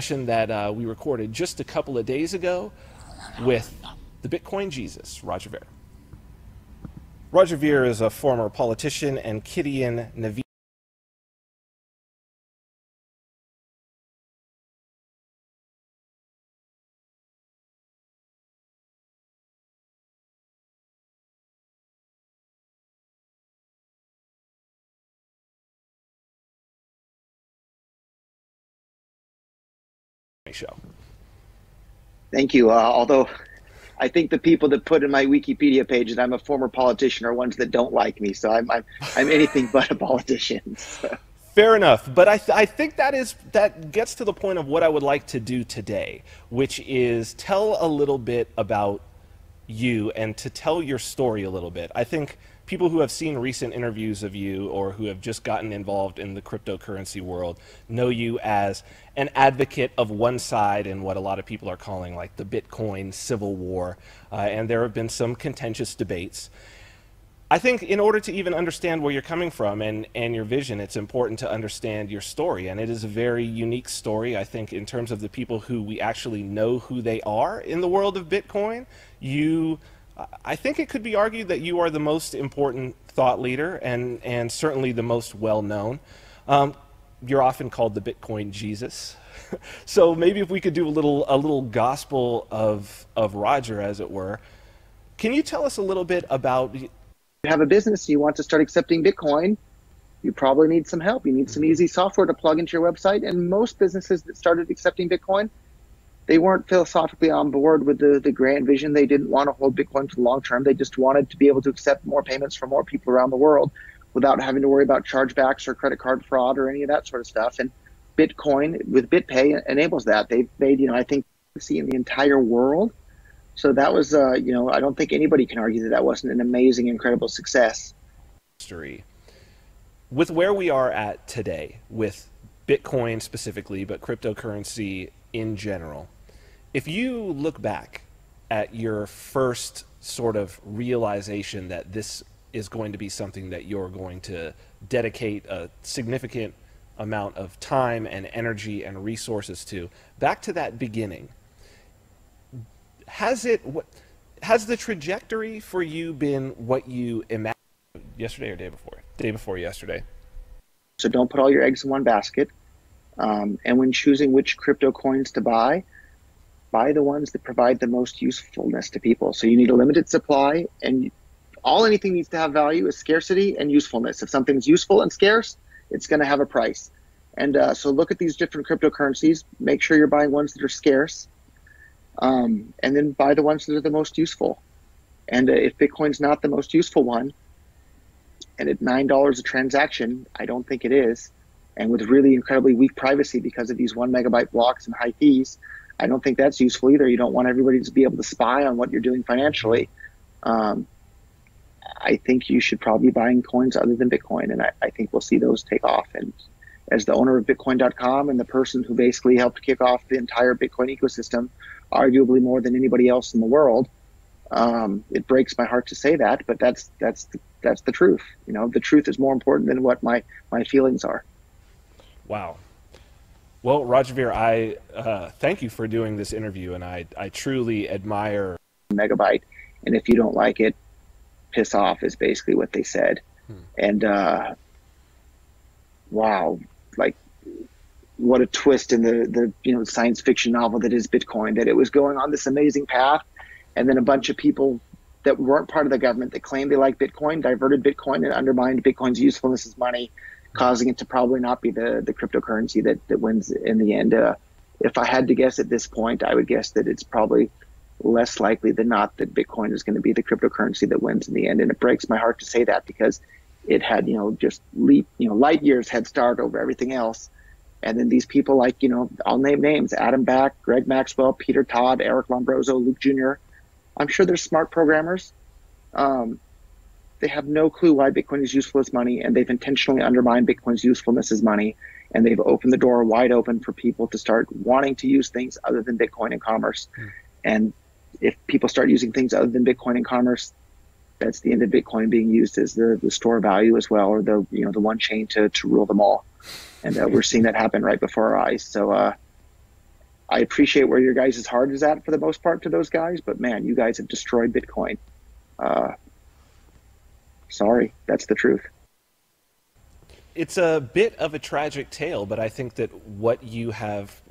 session that we recorded just a couple of days ago with the Bitcoin Jesus, Roger Ver. Roger Ver is a former politician and Kidian Navi show. Thank you. Although I think the people that put in my Wikipedia page that I'm a former politician are ones that don't like me. So I'm anything but a politician. So. Fair enough, but I think that gets to the point of what I would like to do today, which is tell a little bit about you and to tell your story a little bit. I think people who have seen recent interviews of you or who have just gotten involved in the cryptocurrency world know you as an advocate of one side in what a lot of people are calling like the Bitcoin civil war, and there have been some contentious debates. I think in order to even understand where you're coming from and your vision, it's important to understand your story. And it is a very unique story, I think, in terms of the people who we actually know who they are in the world of Bitcoin. I think it could be argued that you are the most important thought leader and certainly the most well-known. You're often called the Bitcoin Jesus. So maybe if we could do a little gospel of Roger, as it were. Can you tell us a little bit about... You have a business, you want to start accepting Bitcoin, you probably need some help. You need some easy software to plug into your website. And most businesses that started accepting Bitcoin, they weren't philosophically on board with the grand vision. They didn't want to hold Bitcoin for the long term. They just wanted to be able to accept more payments from more people around the world without having to worry about chargebacks or credit card fraud or any of that sort of stuff. And Bitcoin with BitPay enables that. They've made, I think, in the entire world. So that was, I don't think anybody can argue that wasn't an amazing, incredible success. With where we are at today, with Bitcoin specifically, but cryptocurrency in general, if you look back at your first sort of realization that this is going to be something that you're going to dedicate a significant amount of time and energy and resources to, back to that beginning, has the trajectory for you been what you imagined yesterday or day before? Day before yesterday. So don't put all your eggs in one basket. And when choosing which crypto coins to buy the ones that provide the most usefulness to people. So you need a limited supply, and anything needs to have value is scarcity and usefulness. If something's useful and scarce, it's going to have a price. And so look at these different cryptocurrencies. Make sure you're buying ones that are scarce. And then buy the ones that are the most useful. And if Bitcoin's not the most useful one, and at $9 a transaction, I don't think it is, and with really incredibly weak privacy because of these 1 megabyte blocks and high fees, I don't think that's useful either. You don't want everybody to be able to spy on what you're doing financially. I think you should probably be buying coins other than Bitcoin, and I think we'll see those take off. And as the owner of Bitcoin.com and the person who basically helped kick off the entire Bitcoin ecosystem, arguably more than anybody else in the world, it breaks my heart to say that, but that's the truth. The truth is more important than what my feelings are. Wow. Well, Roger Ver, I thank you for doing this interview, and I truly admire. Megabyte, and if you don't like it, piss off is basically what they said. And wow, like what a twist in the science fiction novel that is Bitcoin, that it was going on this amazing path, and then a bunch of people that weren't part of the government that claimed they liked Bitcoin diverted Bitcoin and undermined Bitcoin's usefulness as money, causing it to probably not be the cryptocurrency that wins in the end. If I had to guess at this point, I would guess that it's probably less likely than not that Bitcoin is going to be the cryptocurrency that wins in the end. And it breaks my heart to say that because it had, just light years head start over everything else. And then these people like, I'll name names: Adam Back, Greg Maxwell, Peter Todd, Eric Lombroso, Luke Jr. I'm sure they're smart programmers. They have no clue why Bitcoin is useful as money, and they've intentionally undermined Bitcoin's usefulness as money. And they've opened the door wide open for people to start wanting to use things other than Bitcoin in commerce. And if people start using things other than Bitcoin in commerce, that's the end of Bitcoin being used as the store of value as well, or the one chain to rule them all. And we're seeing that happen right before our eyes. So I appreciate where your guys' heart is at for the most part to those guys, but man, you guys have destroyed Bitcoin. Uh, Sorry, that's the truth. It's a bit of a tragic tale, but I think that what you have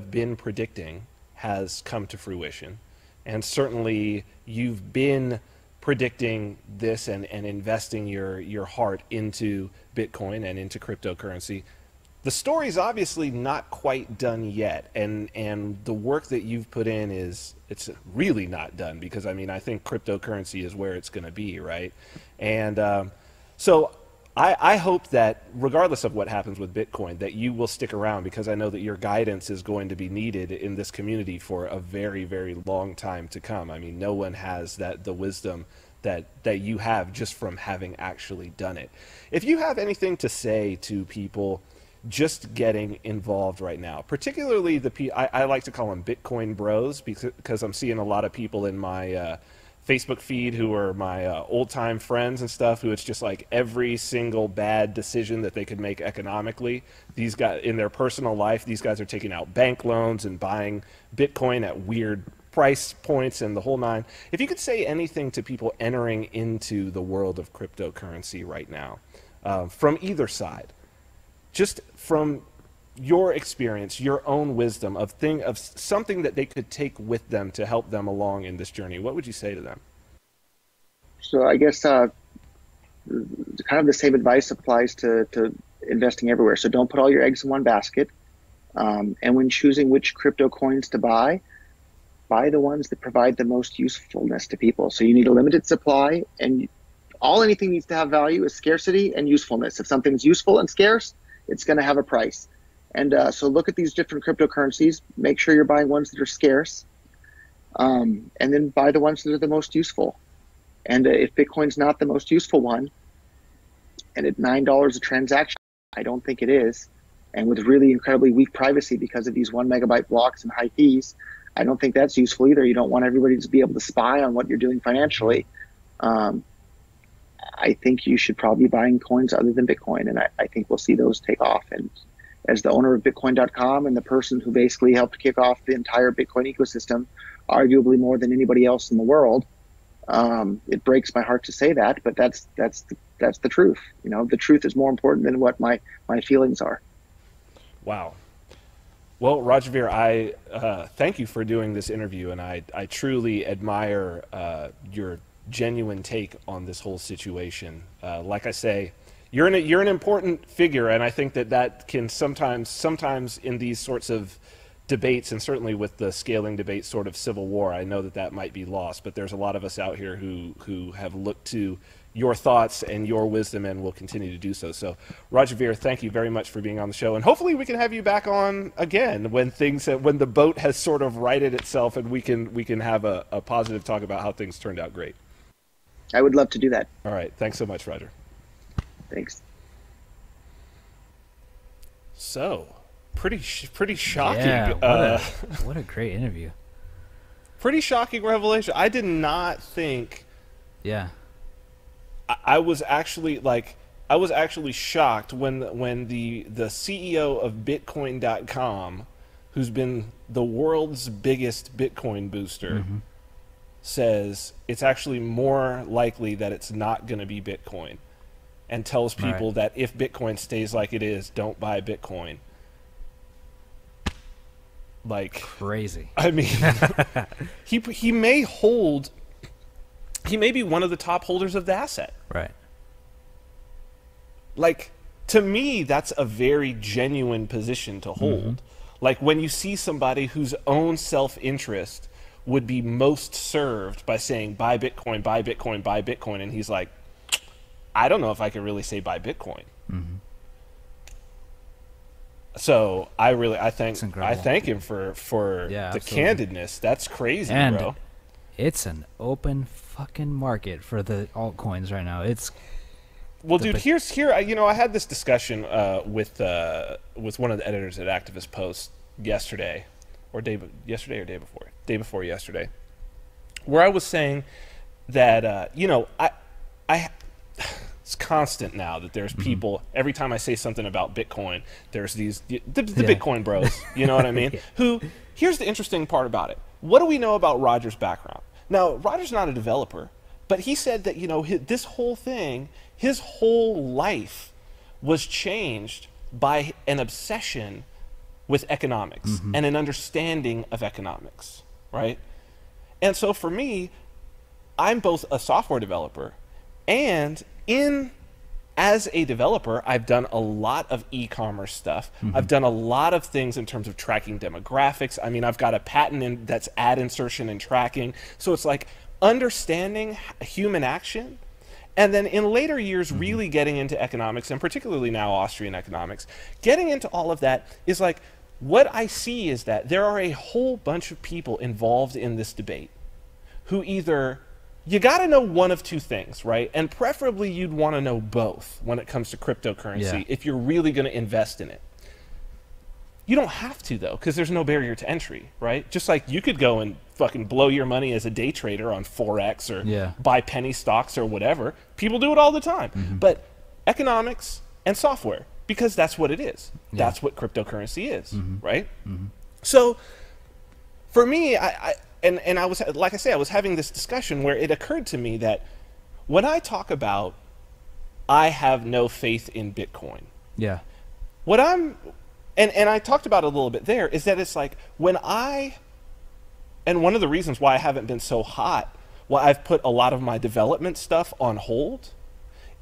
been predicting has come to fruition, and certainly you've been predicting this and investing your heart into Bitcoin and into cryptocurrency. The story's obviously not quite done yet, and the work that you've put in it's really not done, because I mean I think cryptocurrency is where it's going to be, right? And so I hope that regardless of what happens with Bitcoin, that you will stick around, because I know that your guidance is going to be needed in this community for a very, very long time to come. I mean, no one has the wisdom that you have just from having actually done it. If you have anything to say to people just getting involved right now, particularly I like to call them Bitcoin bros, because I'm seeing a lot of people in my Facebook feed who are my old time friends and stuff, who it's just like every single bad decision that they could make economically, these guys in their personal life, these guys are taking out bank loans and buying Bitcoin at weird price points and the whole nine. If you could say anything to people entering into the world of cryptocurrency right now, from either side, just from your experience, your own wisdom of something that they could take with them to help them along in this journey, what would you say to them? So I guess kind of the same advice applies to investing everywhere. So don't put all your eggs in one basket. And when choosing which crypto coins to buy the ones that provide the most usefulness to people. So you need a limited supply, and anything needs to have value is scarcity and usefulness. If something's useful and scarce, it's going to have a price. And so look at these different cryptocurrencies, make sure you're buying ones that are scarce, and then buy the ones that are the most useful. And if Bitcoin's not the most useful one, and at $9 a transaction, I don't think it is, and with really incredibly weak privacy because of these 1 megabyte blocks and high fees, I don't think that's useful either. You don't want everybody to be able to spy on what you're doing financially. I think you should probably be buying coins other than Bitcoin, and I think we'll see those take off. And as the owner of Bitcoin.com and the person who basically helped kick off the entire Bitcoin ecosystem, arguably more than anybody else in the world, it breaks my heart to say that, but that's the truth. You know, the truth is more important than what my feelings are. Wow. Well, Roger Ver, I thank you for doing this interview, and I truly admire your genuine take on this whole situation. Like I say, you're an important figure, and I think that can sometimes in these sorts of debates, and certainly with the scaling debate sort of civil war, I know that might be lost, but there's a lot of us out here who have looked to your thoughts and your wisdom and will continue to do so. So, Roger Ver, thank you very much for being on the show, and hopefully we can have you back on again when the boat has sort of righted itself, and we can have a positive talk about how things turned out great. I would love to do that. All right, thanks so much, Roger. Thanks. So, pretty shocking. Yeah, what a great interview. Pretty shocking revelation. I did not think. Yeah. I was actually shocked when the CEO of Bitcoin.com, who's been the world's biggest Bitcoin booster, says it's actually more likely that it's not going to be Bitcoin, and tells people that if Bitcoin stays like it is, don't buy Bitcoin. Like, crazy. I mean, he may be one of the top holders of the asset. Right. Like, to me, that's a very genuine position to hold. Like, when you see somebody whose own self-interest would be most served by saying, buy Bitcoin, buy Bitcoin, buy Bitcoin, and he's like, I don't know if I can really say buy Bitcoin. So I thank him for the absolutely. candidness. That's crazy, And bro. it's an open fucking market for the altcoins right now. It's Well, dude, I had this discussion with one of the editors at Activist Post yesterday, or day before yesterday, where I was saying that It's constant now that there's people, every time I say something about Bitcoin, there's these, the Bitcoin bros, you know what I mean? Who, here's the interesting part about it. What do we know about Roger's background? Now, Roger's not a developer, but he said that, you know, this whole thing, his whole life was changed by an obsession with economics and an understanding of economics, right? And so for me, I'm both a software developer and as a developer, I've done a lot of e-commerce stuff. I've done a lot of things in terms of tracking demographics. I mean, I've got a patent that's ad insertion and tracking. So it's like understanding human action. And then in later years, really getting into economics, and particularly now Austrian economics, getting into all of that is like, what I see is that there are a whole bunch of people involved in this debate who either, you got to know one of two things, right? And preferably you'd want to know both when it comes to cryptocurrency if you're really going to invest in it. You don't have to, though, because there's no barrier to entry, right? Just like you could go and fucking blow your money as a day trader on Forex or buy penny stocks or whatever. People do it all the time. But economics and software, because that's what it is. That's what cryptocurrency is, right? So for me, and I was, like I say, I was having this discussion where it occurred to me that when I talk about I have no faith in Bitcoin, what I'm, and I talked about it a little bit there, is that it's like when and one of the reasons why I haven't been so hot, why I've put a lot of my development stuff on hold,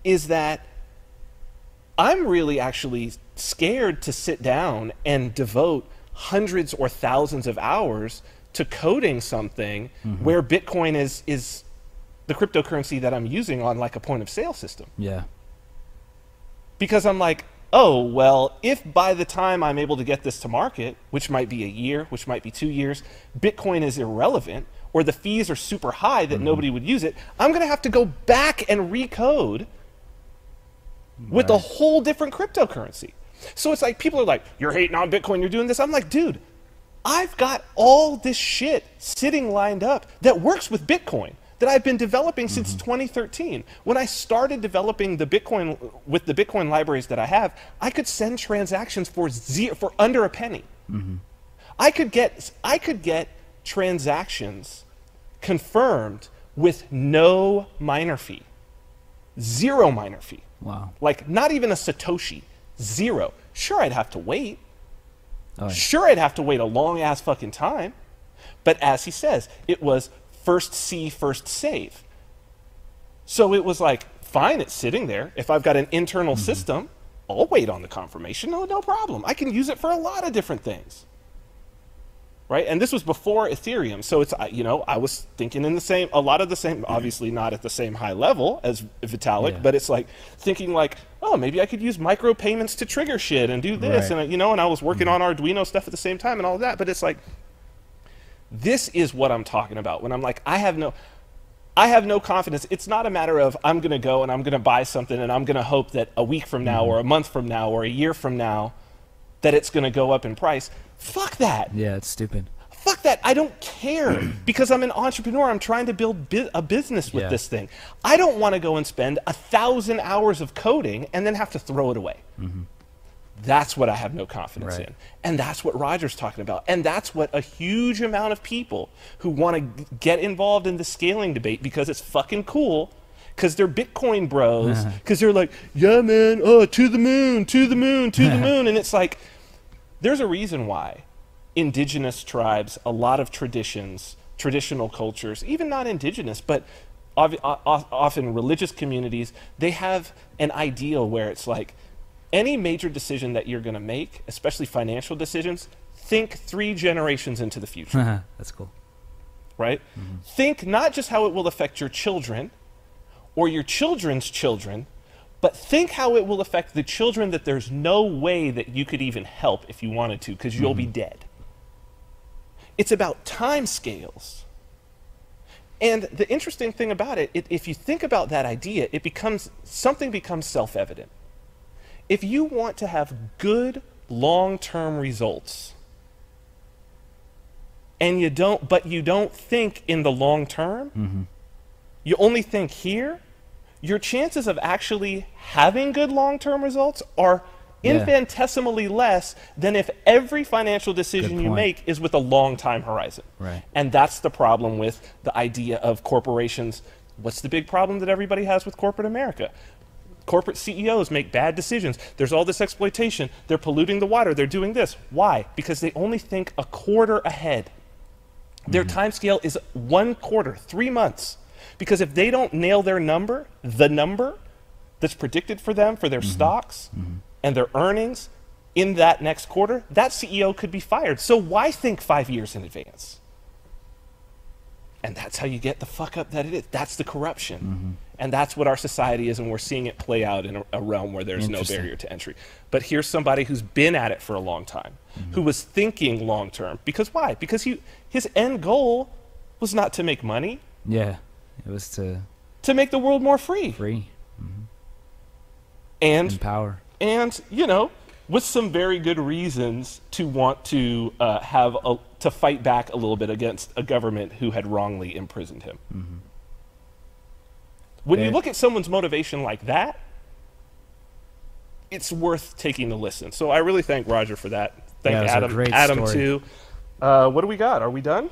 is that I'm really actually scared to sit down and devote hundreds or thousands of hours to coding something where Bitcoin is the cryptocurrency that I'm using on like a point of sale system. Because I'm like, oh, well, if by the time I'm able to get this to market, which might be a year, which might be 2 years, Bitcoin is irrelevant, or the fees are super high that nobody would use it, I'm going to have to go back and recode with a whole different cryptocurrency. So it's like, people are like, you're hating on Bitcoin, you're doing this. I'm like, dude, I've got all this shit sitting lined up that works with Bitcoin that I've been developing since 2013. When I started developing the Bitcoin with the Bitcoin libraries that I have, I could send transactions for under a penny. I could get transactions confirmed with no miner fee, 0 miner fee. Wow. Like not even a Satoshi, 0. Sure, I'd have to wait. Sure, I'd have to wait a long ass fucking time. But as he says, it was first see, first save. So it was like, fine, it's sitting there. If I've got an internal system, I'll wait on the confirmation. No problem. I can use it for a lot of different things. Right? And this was before Ethereum. So it's, you know, I was thinking in a lot of the same, obviously not at the same high level as Vitalik, but it's like thinking like, oh, maybe I could use micropayments to trigger shit and do this. And, you know, and I was working on Arduino stuff at the same time and all of that. But it's like, this is what I'm talking about when I'm like, I have no confidence. It's not a matter of I'm going to go and I'm going to buy something and I'm going to hope that a week from now or a month from now or a year from now that it's going to go up in price. Fuck that. Yeah, it's stupid. Fuck that. I don't care because I'm an entrepreneur. I'm trying to build a business with this thing. I don't want to go and spend 1,000 hours of coding and then have to throw it away. That's what I have no confidence in. And that's what Roger's talking about. And that's what a huge amount of people who want to get involved in the scaling debate because it's fucking cool, because they're Bitcoin bros, because they're like, yeah, man, oh, to the moon, to the moon, to the moon. And it's like, there's a reason why indigenous tribes, a lot of traditions, traditional cultures, even not indigenous, but often religious communities, they have an ideal where it's like, any major decision that you're going to make, especially financial decisions, think 3 generations into the future. That's cool. Right? Think not just how it will affect your children or your children's children, but think how it will affect the children that there's no way that you could even help if you wanted to, because you'll be dead. It's about time scales. And the interesting thing about it, if you think about that idea, something becomes self-evident. If you want to have good long-term results, and you don't think in the long term, you only think here, your chances of actually having good long-term results are infinitesimally less than if every financial decision you make is with a long time horizon. Right. And that's the problem with the idea of corporations. What's the big problem that everybody has with corporate America? Corporate CEOs make bad decisions. There's all this exploitation. They're polluting the water. They're doing this. Why? Because they only think a quarter ahead. Their time scale is 1 quarter, 3 months. Because if they don't nail their number, the number that's predicted for them, for their stocks and their earnings in that next quarter, that CEO could be fired. So why think 5 years in advance? And that's how you get the fuck up that it is. That's the corruption. And that's what our society is, and we're seeing it play out in a realm where there's no barrier to entry. But here's somebody who's been at it for a long time, who was thinking long term. Because why? Because his end goal was not to make money. Yeah, it was to make the world more free. And power. And, you know, with some very good reasons to want to to fight back a little bit against a government who had wrongly imprisoned him. When you look at someone's motivation like that, it's worth taking a listen. So I really thank Roger for that. Thank Adam too. What do we got? Are we done?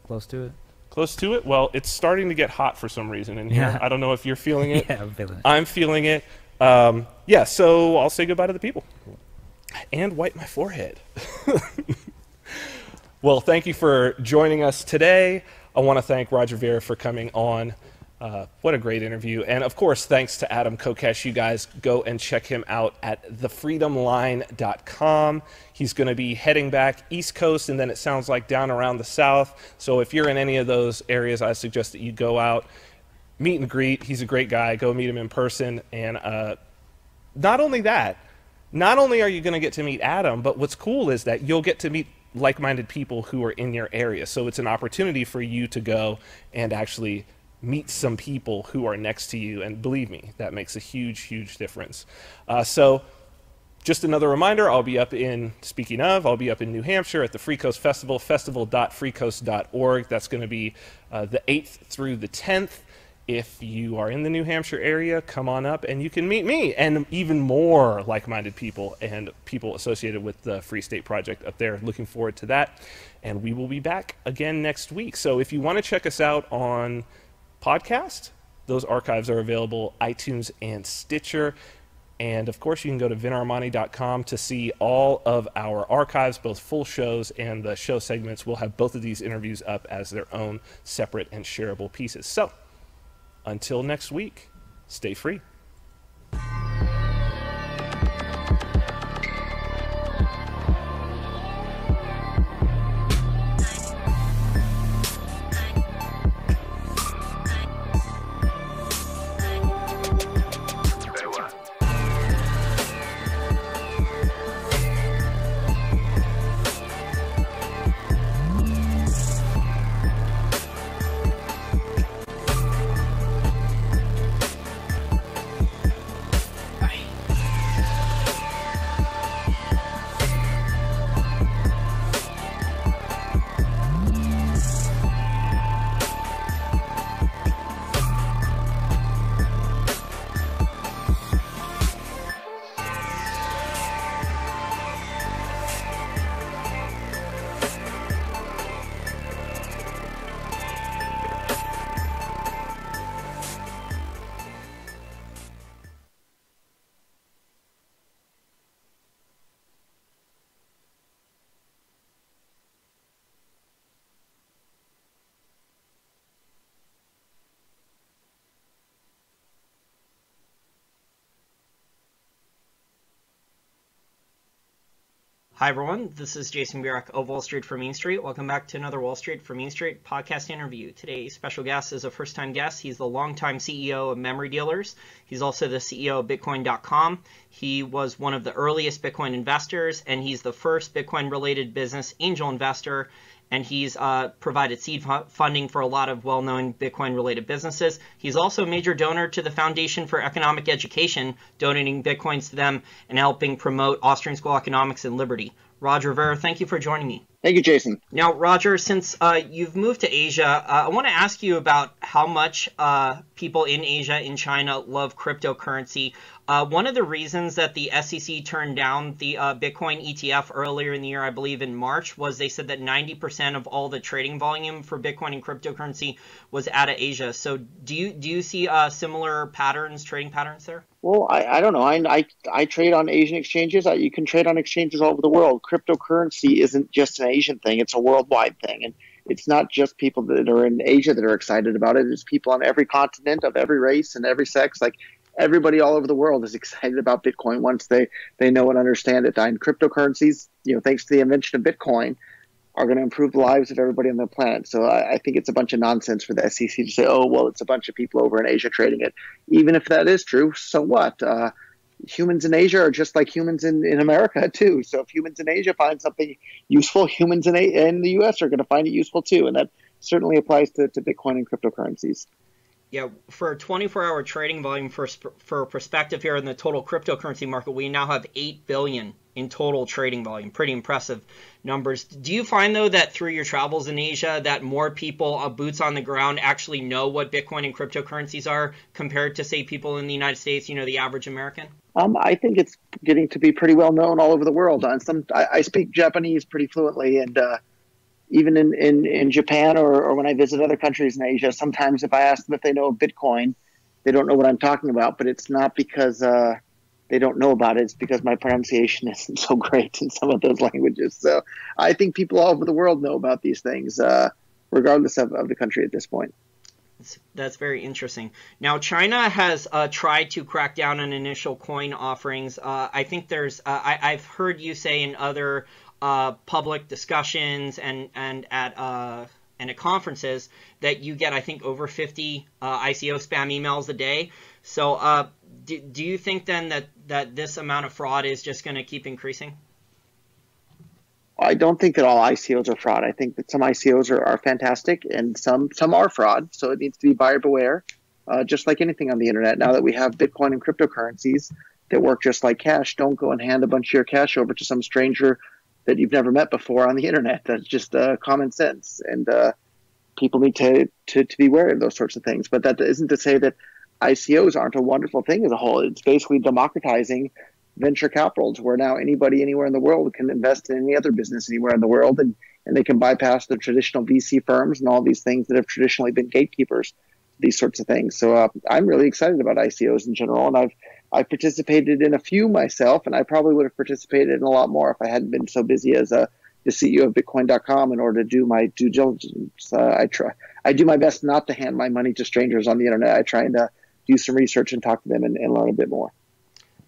Close to it. Close to it? Well, it's starting to get hot for some reason in here. I don't know if you're feeling it. Yeah, I'm feeling it. I'm feeling it. Yeah, so I'll say goodbye to the people. And wipe my forehead. Well, thank you for joining us today. I want to thank Roger Vera for coming on. What a great interview. And of course, thanks to Adam Kokesh. You guys go and check him out at thefreedomline.com. He's going to be heading back East Coast, and then it sounds like down around the South. So if you're in any of those areas, I suggest that you go out, meet and greet. He's a great guy. Go meet him in person. And not only that, not only are you going to get to meet Adam, but what's cool is that you'll get to meet like-minded people who are in your area. So it's an opportunity for you to go and actually meet some people who are next to you. And believe me, that makes a huge, huge difference. So just another reminder, I'll be up in New Hampshire at the Free Coast Festival, festival.freecoast.org. That's going to be the 8th through the 10th. If you are in the New Hampshire area, come on up and you can meet me and even more like-minded people and people associated with the Free State Project up there. Looking forward to that. And we will be back again next week. So if you want to check us out on podcast, those archives are available, iTunes and Stitcher. And of course, you can go to vinarmani.com to see all of our archives, both full shows and the show segments. We'll have both of these interviews up as their own separate and shareable pieces. So until next week, stay free. Hi everyone, this is Jason Burak of Wall Street for Main Street. Welcome back to another Wall Street for Main Street podcast interview. Today's special guest is a first-time guest. He's the longtime CEO of Memory Dealers. He's also the CEO of Bitcoin.com. He was one of the earliest Bitcoin investors, and he's the first Bitcoin-related business angel investor. And he's provided seed funding for a lot of well-known Bitcoin-related businesses. He's also a major donor to the Foundation for Economic Education, donating Bitcoins to them and helping promote Austrian School Economics and Liberty. Roger Ver, thank you for joining me. Thank you, Jason. Now, Roger, since you've moved to Asia, I want to ask you about how much people in Asia, in China, love cryptocurrency. One of the reasons that the SEC turned down the Bitcoin ETF earlier in the year, I believe in March, was they said that 90% of all the trading volume for Bitcoin and cryptocurrency was out of Asia. So do you see similar patterns, trading patterns there? Well, I don't know. I trade on Asian exchanges. You can trade on exchanges all over the world. Cryptocurrency isn't just an Asian thing. It's a worldwide thing. And it's not just people that are in Asia that are excited about it. It's people on every continent of every race and every sex. Like everybody all over the world is excited about Bitcoin once they know and understand it. And cryptocurrencies, thanks to the invention of Bitcoin, are going to improve the lives of everybody on the planet. So I think it's a bunch of nonsense for the SEC to say, oh, well, it's a bunch of people over in Asia trading it. Even if that is true, so what? Humans in Asia are just like humans in America, too. So if humans in Asia find something useful, humans in the U.S. are going to find it useful, too. And that certainly applies to Bitcoin and cryptocurrencies. Yeah, for 24-hour trading volume, for perspective here in the total cryptocurrency market, we now have 8 billion in total trading volume. Pretty impressive numbers. Do you find, though, that through your travels in Asia, that more people, boots on the ground, actually know what Bitcoin and cryptocurrencies are compared to, say, people in the United States, the average American? I think it's getting to be pretty well known all over the world. I speak Japanese pretty fluently, and even in Japan or when I visit other countries in Asia, sometimes if I ask them if they know of Bitcoin, they don't know what I'm talking about. But it's not because they don't know about it. It's because my pronunciation isn't so great in some of those languages. So I think people all over the world know about these things, regardless of the country at this point. That's very interesting. Now, China has tried to crack down on initial coin offerings. I think I've heard you say in other public discussions and at conferences that you get, I think, over 50 ICO spam emails a day. So do you think then that this amount of fraud is just going to keep increasing? I don't think that all ICOs are fraud. I think that some ICOs are fantastic and some are fraud. So it needs to be buyer beware, just like anything on the internet. Now that we have Bitcoin and cryptocurrencies that work just like cash, don't go and hand a bunch of your cash over to some stranger that you've never met before on the internet. That's just common sense. And people need to be aware of those sorts of things. But that isn't to say that ICOs aren't a wonderful thing as a whole. It's basically democratizing venture capital to where now anybody anywhere in the world can invest in any other business anywhere in the world, and they can bypass the traditional VC firms and all these things that have traditionally been gatekeepers, these sorts of things. So I'm really excited about ICOs in general, and I've participated in a few myself, and I probably would have participated in a lot more if I hadn't been so busy as the CEO of Bitcoin.com in order to do my due diligence. I do my best not to hand my money to strangers on the internet. I try and do some research and talk to them and learn a bit more.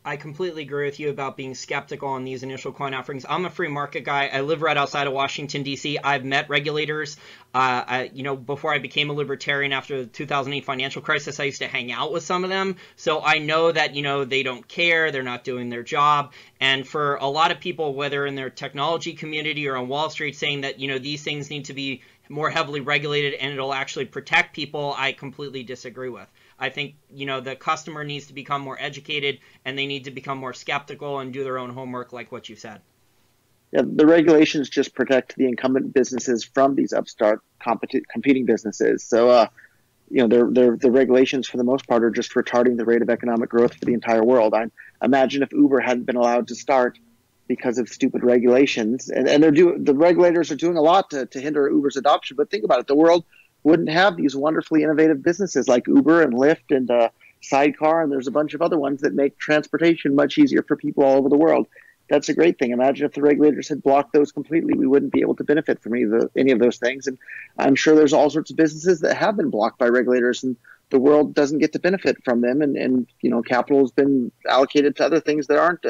I completely agree with you about being skeptical on these initial coin offerings. I'm a free market guy. I live right outside of Washington, D.C. I've met regulators. Before I became a libertarian after the 2008 financial crisis, I used to hang out with some of them. So I know that, they don't care. They're not doing their job. And for a lot of people, whether in their technology community or on Wall Street, saying that, these things need to be more heavily regulated and it'll actually protect people, I completely disagree with. I think, the customer needs to become more educated and they need to become more skeptical and do their own homework, like what you said. Yeah, the regulations just protect the incumbent businesses from these upstart competing businesses. So, the regulations for the most part are just retarding the rate of economic growth for the entire world. I imagine if Uber hadn't been allowed to start because of stupid regulations, and the regulators are doing a lot to hinder Uber's adoption. But think about it, the world wouldn't have these wonderfully innovative businesses like Uber and Lyft and Sidecar, and there's a bunch of other ones that make transportation much easier for people all over the world. That's a great thing. Imagine if the regulators had blocked those completely. We wouldn't be able to benefit from any of those things. And I'm sure there's all sorts of businesses that have been blocked by regulators, and the world doesn't get to benefit from them. And capital has been allocated to other things that aren't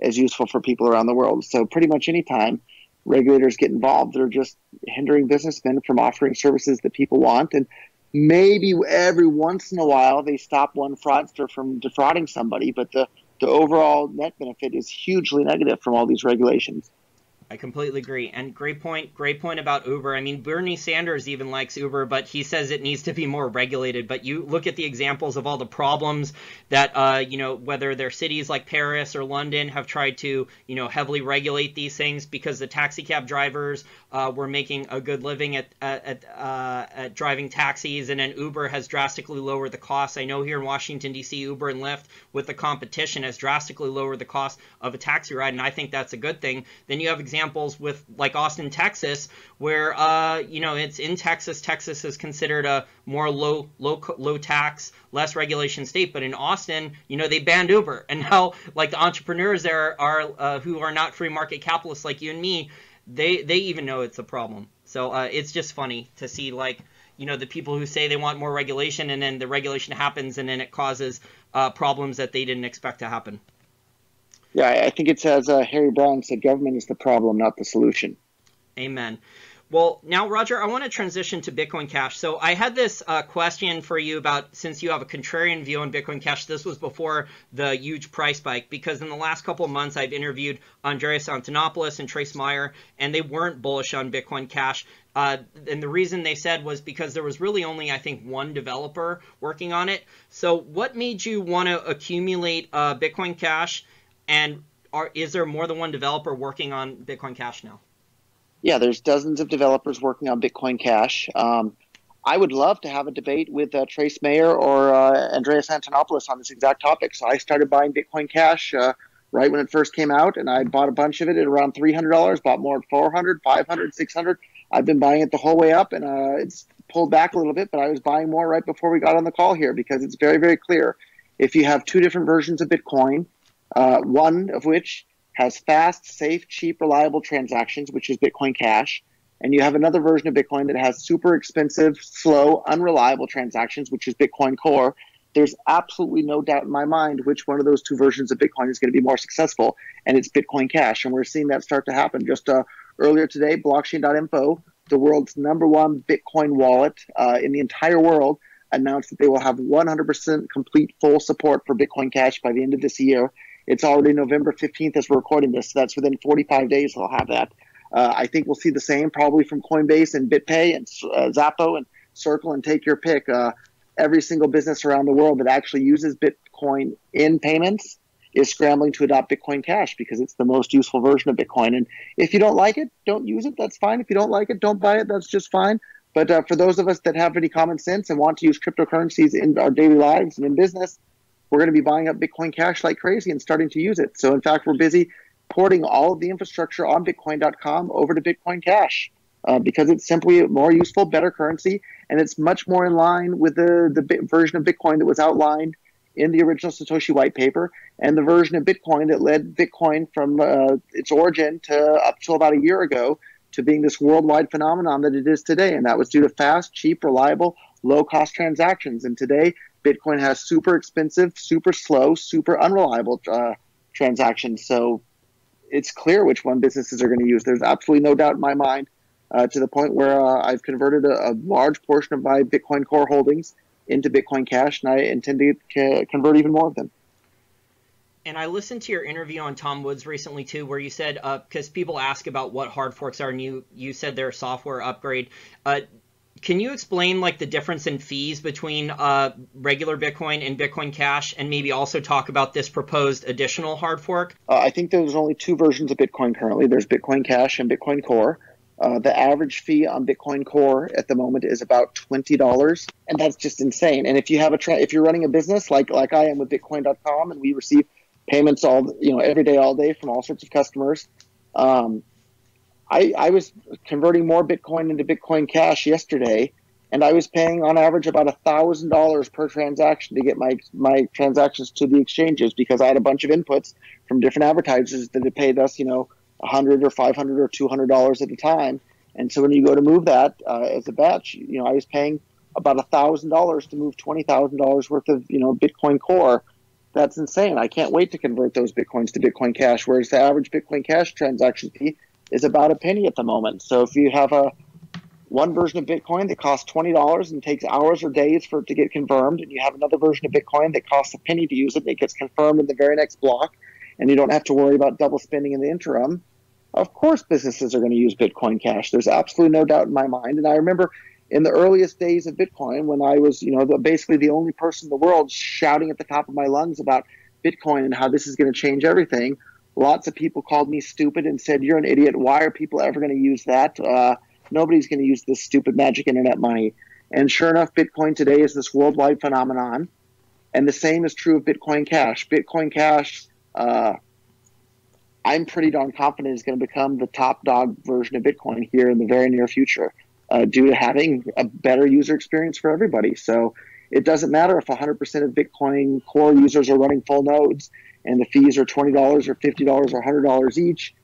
as useful for people around the world. So pretty much any time regulators get involved, they're just hindering businessmen from offering services that people want. And maybe every once in a while they stop one fraudster from defrauding somebody, but the overall net benefit is hugely negative from all these regulations. I completely agree. And great point about Uber. I mean, Bernie Sanders even likes Uber, but he says it needs to be more regulated. But you look at the examples of all the problems that, whether they're cities like Paris or London have tried to, heavily regulate these things because the taxi cab drivers were making a good living at driving taxis, and then Uber has drastically lowered the costs. I know here in Washington, D.C., Uber and Lyft, with the competition, has drastically lowered the cost of a taxi ride, and I think that's a good thing. Then you have examples with like Austin, Texas, where it's in Texas. Texas is considered a more low tax, less regulation state, but in Austin, they banned Uber, and now like the entrepreneurs there are who are not free market capitalists like you and me, they even know it's a problem. So it's just funny to see the people who say they want more regulation, and then the regulation happens, and then it causes problems that they didn't expect to happen. Yeah, I think it's as Harry Brown said, government is the problem, not the solution. Amen. Well, now, Roger, I want to transition to Bitcoin Cash. So I had this question for you about, since you have a contrarian view on Bitcoin Cash, this was before the huge price spike, because in the last couple of months, I've interviewed Andreas Antonopoulos and Trace Meyer, and they weren't bullish on Bitcoin Cash. And the reason they said was because there was really only, I think, one developer working on it. So what made you want to accumulate Bitcoin Cash, and is there more than one developer working on Bitcoin Cash now? Yeah, there's dozens of developers working on Bitcoin Cash. I would love to have a debate with Trace Mayer or Andreas Antonopoulos on this exact topic. So I started buying Bitcoin Cash right when it first came out, and I bought a bunch of it at around $300, bought more at $400, $500, $600. I've been buying it the whole way up, and it's pulled back a little bit, but I was buying more right before we got on the call here because it's very, very clear. If you have two different versions of Bitcoin, one of which has fast, safe, cheap, reliable transactions, which is Bitcoin Cash, and you have another version of Bitcoin that has super expensive, slow, unreliable transactions, which is Bitcoin Core, there's absolutely no doubt in my mind which one of those two versions of Bitcoin is going to be more successful, and it's Bitcoin Cash. And we're seeing that start to happen. Just earlier today, blockchain.info, the world's #1 Bitcoin wallet in the entire world, announced that they will have 100% complete full support for Bitcoin Cash by the end of this year. It's already November 15th as we're recording this, so that's within 45 days they'll have that. I think we'll see the same probably from Coinbase and BitPay and Zappo and Circle and take your pick. Every single business around the world that actually uses Bitcoin in payments is scrambling to adopt Bitcoin Cash because it's the most useful version of Bitcoin. And if you don't like it, don't use it. That's fine. If you don't like it, don't buy it. That's just fine. But for those of us that have any common sense and want to use cryptocurrencies in our daily lives and in business, we're going to be buying up Bitcoin Cash like crazy and starting to use it. So in fact, we're busy porting all of the infrastructure on Bitcoin.com over to Bitcoin Cash because it's simply a more useful, better currency, and it's much more in line with the version of Bitcoin that was outlined in the original Satoshi white paper and the version of Bitcoin that led Bitcoin from its origin to up till about a year ago to being this worldwide phenomenon that it is today. And that was due to fast, cheap, reliable, low-cost transactions. And today, Bitcoin has super expensive, super slow, super unreliable transactions. So it's clear which one businesses are going to use. There's absolutely no doubt in my mind to the point where I've converted a large portion of my Bitcoin Core holdings into Bitcoin Cash, and I intend to convert even more of them. And I listened to your interview on Tom Woods recently, too, where you said, because people ask about what hard forks are, and you said they're a software upgrade. Can you explain the difference in fees between regular Bitcoin and Bitcoin Cash, and maybe also talk about this proposed additional hard fork? I think there's only two versions of Bitcoin currently. There's Bitcoin Cash and Bitcoin Core. The average fee on Bitcoin Core at the moment is about $20, and that's just insane. And if you have if you're running a business like I am with Bitcoin.com, and we receive payments every day, all day from all sorts of customers. I was converting more Bitcoin into Bitcoin Cash yesterday, and I was paying on average about $1,000 per transaction to get my transactions to the exchanges because I had a bunch of inputs from different advertisers that had paid us, $100 or $500 or $200 at a time. And so when you go to move that as a batch, I was paying about $1,000 to move $20,000 worth of Bitcoin Core. That's insane. I can't wait to convert those Bitcoins to Bitcoin Cash, whereas the average Bitcoin Cash transaction fee is about a penny at the moment. So if you have one version of Bitcoin that costs $20 and takes hours or days for it to get confirmed, and you have another version of Bitcoin that costs a penny to use it, and it gets confirmed in the very next block, and you don't have to worry about double spending in the interim, Of course, businesses are going to use Bitcoin Cash. There's absolutely no doubt in my mind. And I remember in the earliest days of Bitcoin, when I was, basically the only person in the world shouting at the top of my lungs about Bitcoin and how this is going to change everything, lots of people called me stupid and said, "You're an idiot. Why are people ever going to use that? Nobody's going to use this stupid magic internet money." And sure enough, Bitcoin today is this worldwide phenomenon. And the same is true of Bitcoin Cash. Bitcoin Cash, I'm pretty darn confident is going to become the top dog version of Bitcoin here in the very near future, due to having a better user experience for everybody. So it doesn't matter if 100% of Bitcoin core users are running full nodes and the fees are $20 or $50 or $100 each.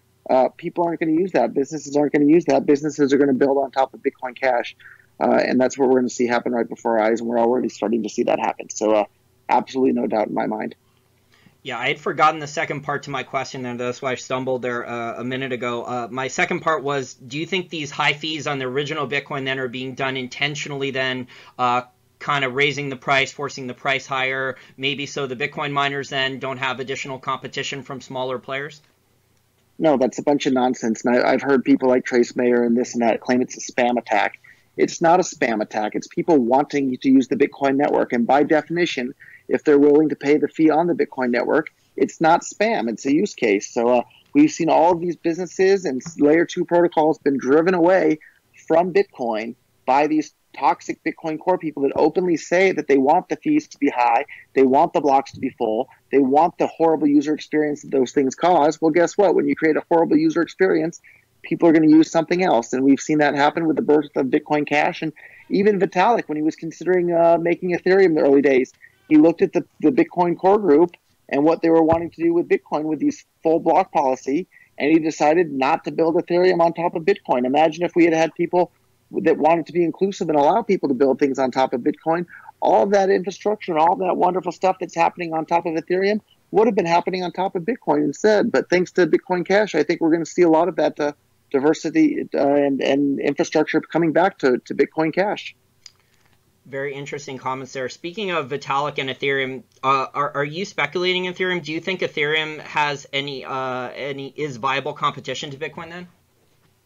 People aren't going to use that. Businesses aren't going to use that. Businesses are going to build on top of Bitcoin Cash. And that's what we're going to see happen right before our eyes. And we're already starting to see that happen. So absolutely no doubt in my mind. Yeah, I had forgotten the second part to my question, and that's why I stumbled there a minute ago. My second part was, do you think these high fees on the original Bitcoin then are being done intentionally then, kind of raising the price, forcing the price higher, maybe so the Bitcoin miners then don't have additional competition from smaller players? No, that's a bunch of nonsense. And I've heard people like Trace Mayer and this and that claim it's a spam attack. It's not a spam attack. It's people wanting to use the Bitcoin network. And by definition, if they're willing to pay the fee on the Bitcoin network, it's not spam. It's a use case. So we've seen all of these businesses and layer 2 protocols been driven away from Bitcoin by these toxic Bitcoin core people that openly say that they want the fees to be high, they want the blocks to be full, they want the horrible user experience that those things cause. Well, guess what? When you create a horrible user experience, people are going to use something else. And we've seen that happen with the birth of Bitcoin Cash. And even Vitalik, when he was considering making Ethereum in the early days, he looked at the Bitcoin core group and what they were wanting to do with Bitcoin with these full block policy, and he decided not to build Ethereum on top of Bitcoin. Imagine if we had people that wanted to be inclusive and allow people to build things on top of Bitcoin. All of that infrastructure and all of that wonderful stuff that's happening on top of Ethereum would have been happening on top of Bitcoin instead. But thanks to Bitcoin Cash, I think we're going to see a lot of that diversity and infrastructure coming back to Bitcoin Cash. Very interesting comments there. Speaking of Vitalik and Ethereum, are you speculating Ethereum? Do you think Ethereum has any is viable competition to Bitcoin then?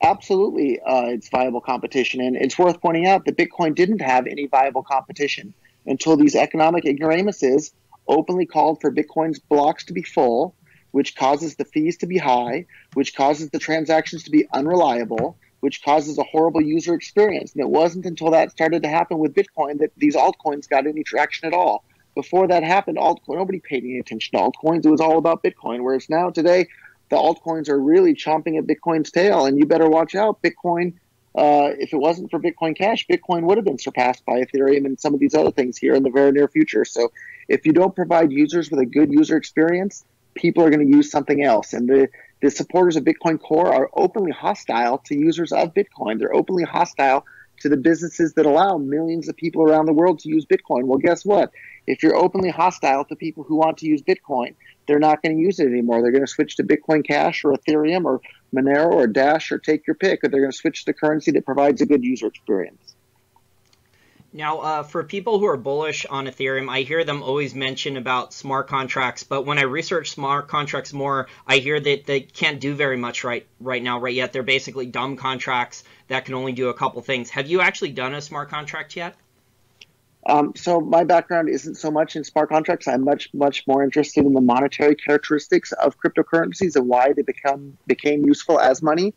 Absolutely, it's viable competition. And it's worth pointing out that Bitcoin didn't have any viable competition until these economic ignoramuses openly called for Bitcoin's blocks to be full, which causes the fees to be high, which causes the transactions to be unreliable, which causes a horrible user experience. And it wasn't until that started to happen with Bitcoin that these altcoins got any traction at all. Before that happened, nobody paid any attention to altcoins. It was all about Bitcoin, whereas now today, the altcoins are really chomping at Bitcoin's tail, and you better watch out. Bitcoin, if it wasn't for Bitcoin Cash, Bitcoin would have been surpassed by Ethereum and some of these other things here in the very near future. So if you don't provide users with a good user experience, people are going to use something else. And the supporters of Bitcoin Core are openly hostile to users of Bitcoin. They're openly hostile to the businesses that allow millions of people around the world to use Bitcoin. Well, guess what? If you're openly hostile to people who want to use Bitcoin, they're not going to use it anymore. They're going to switch to Bitcoin Cash or Ethereum or Monero or Dash or take your pick, or they're going to switch to currency that provides a good user experience. Now, for people who are bullish on Ethereum, I hear them always mention about smart contracts, but when I research smart contracts more, I hear that they can't do very much right now, right yet. They're basically dumb contracts that can only do a couple things. Have you actually done a smart contract yet? So my background isn't so much in smart contracts. I'm much more interested in the monetary characteristics of cryptocurrencies and why they became useful as money.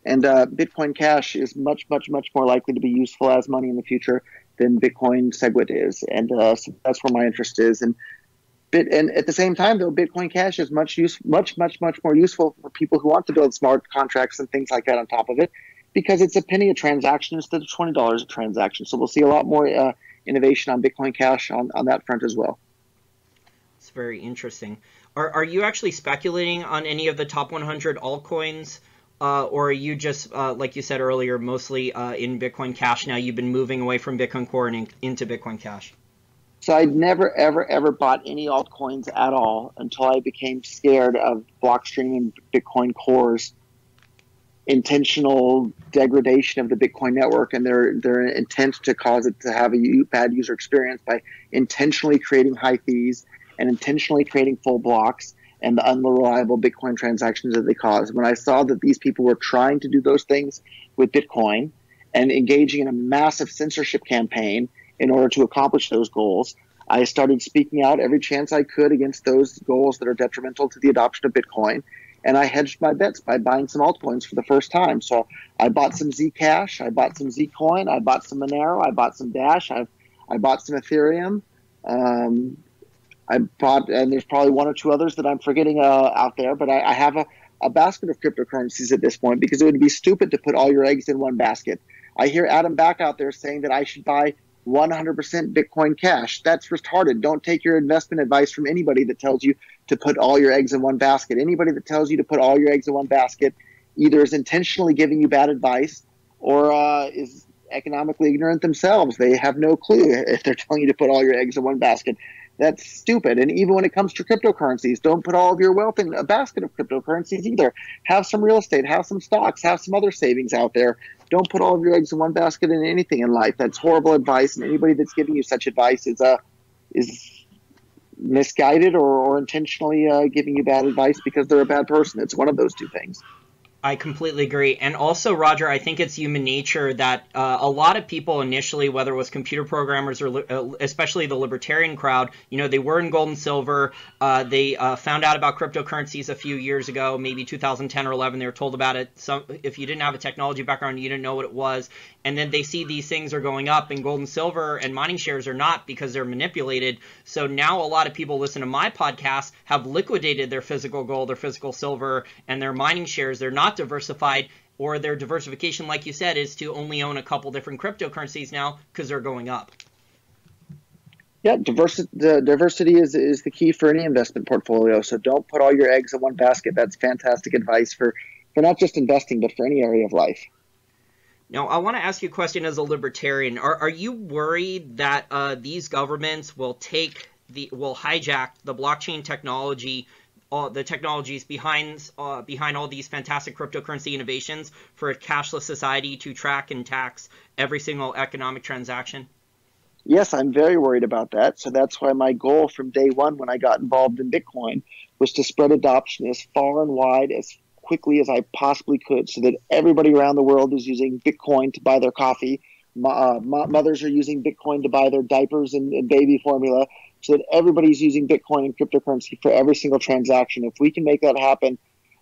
And Bitcoin Cash is much more likely to be useful as money in the future than Bitcoin SegWit is. And so that's where my interest is. And at the same time, though, Bitcoin Cash is much more useful for people who want to build smart contracts and things like that on top of it, because it's a penny a transaction instead of $20 a transaction. So we'll see a lot more innovation on Bitcoin Cash on that front as well. It's very interesting. Are you actually speculating on any of the top 100 altcoins? Or are you just, like you said earlier, mostly in Bitcoin Cash now? You've been moving away from Bitcoin Core and into Bitcoin Cash. So I never, ever bought any altcoins at all until I became scared of Blockstream and Bitcoin Core's intentional degradation of the Bitcoin network and their intent to cause it to have a bad user experience by intentionally creating high fees and intentionally creating full blocks and the unreliable Bitcoin transactions that they cause. When I saw that these people were trying to do those things with Bitcoin and engaging in a massive censorship campaign in order to accomplish those goals, I started speaking out every chance I could against those goals that are detrimental to the adoption of Bitcoin. And I hedged my bets by buying some altcoins for the first time. So I bought some Zcash, I bought some Zcoin, I bought some Monero, I bought some Dash, I bought some Ethereum. I bought, and there's probably one or two others that I'm forgetting out there, but I have a basket of cryptocurrencies at this point because it would be stupid to put all your eggs in one basket. I hear Adam back out there saying that I should buy 100% Bitcoin Cash. That's retarded. Don't take your investment advice from anybody that tells you to put all your eggs in one basket. Anybody that tells you to put all your eggs in one basket either is intentionally giving you bad advice or is economically ignorant themselves. They have no clue if they're telling you to put all your eggs in one basket. That's stupid. And even when it comes to cryptocurrencies, don't put all of your wealth in a basket of cryptocurrencies either. Have some real estate, have some stocks, have some other savings out there. Don't put all of your eggs in one basket in anything in life. That's horrible advice. And anybody that's giving you such advice is misguided or intentionally giving you bad advice because they're a bad person. It's one of those two things. I completely agree. And also, Roger, I think it's human nature that a lot of people initially, whether it was computer programmers or especially the libertarian crowd, they were in gold and silver. They found out about cryptocurrencies a few years ago, maybe 2010 or 11. They were told about it. If you didn't have a technology background, you didn't know what it was. And then they see these things are going up, and gold and silver and mining shares are not because they're manipulated. So now a lot of people listen to my podcast have liquidated their physical gold, their physical silver, and their mining shares. They're not diversified, or their diversification, like you said, is to only own a couple different cryptocurrencies now because they're going up. Yeah, diversity is the key for any investment portfolio. So don't put all your eggs in one basket. That's fantastic advice for not just investing, but for any area of life. Now, I want to ask you a question as a libertarian. Are you worried that these governments will hijack the blockchain technology, the technologies behind all these fantastic cryptocurrency innovations for a cashless society to track and tax every single economic transaction? Yes, I'm very worried about that. So that's why my goal from day one when I got involved in Bitcoin was to spread adoption as far and wide as quickly as I possibly could so that everybody around the world is using Bitcoin to buy their coffee. Mothers are using Bitcoin to buy their diapers and baby formula, so that everybody's using Bitcoin and cryptocurrency for every single transaction. If we can make that happen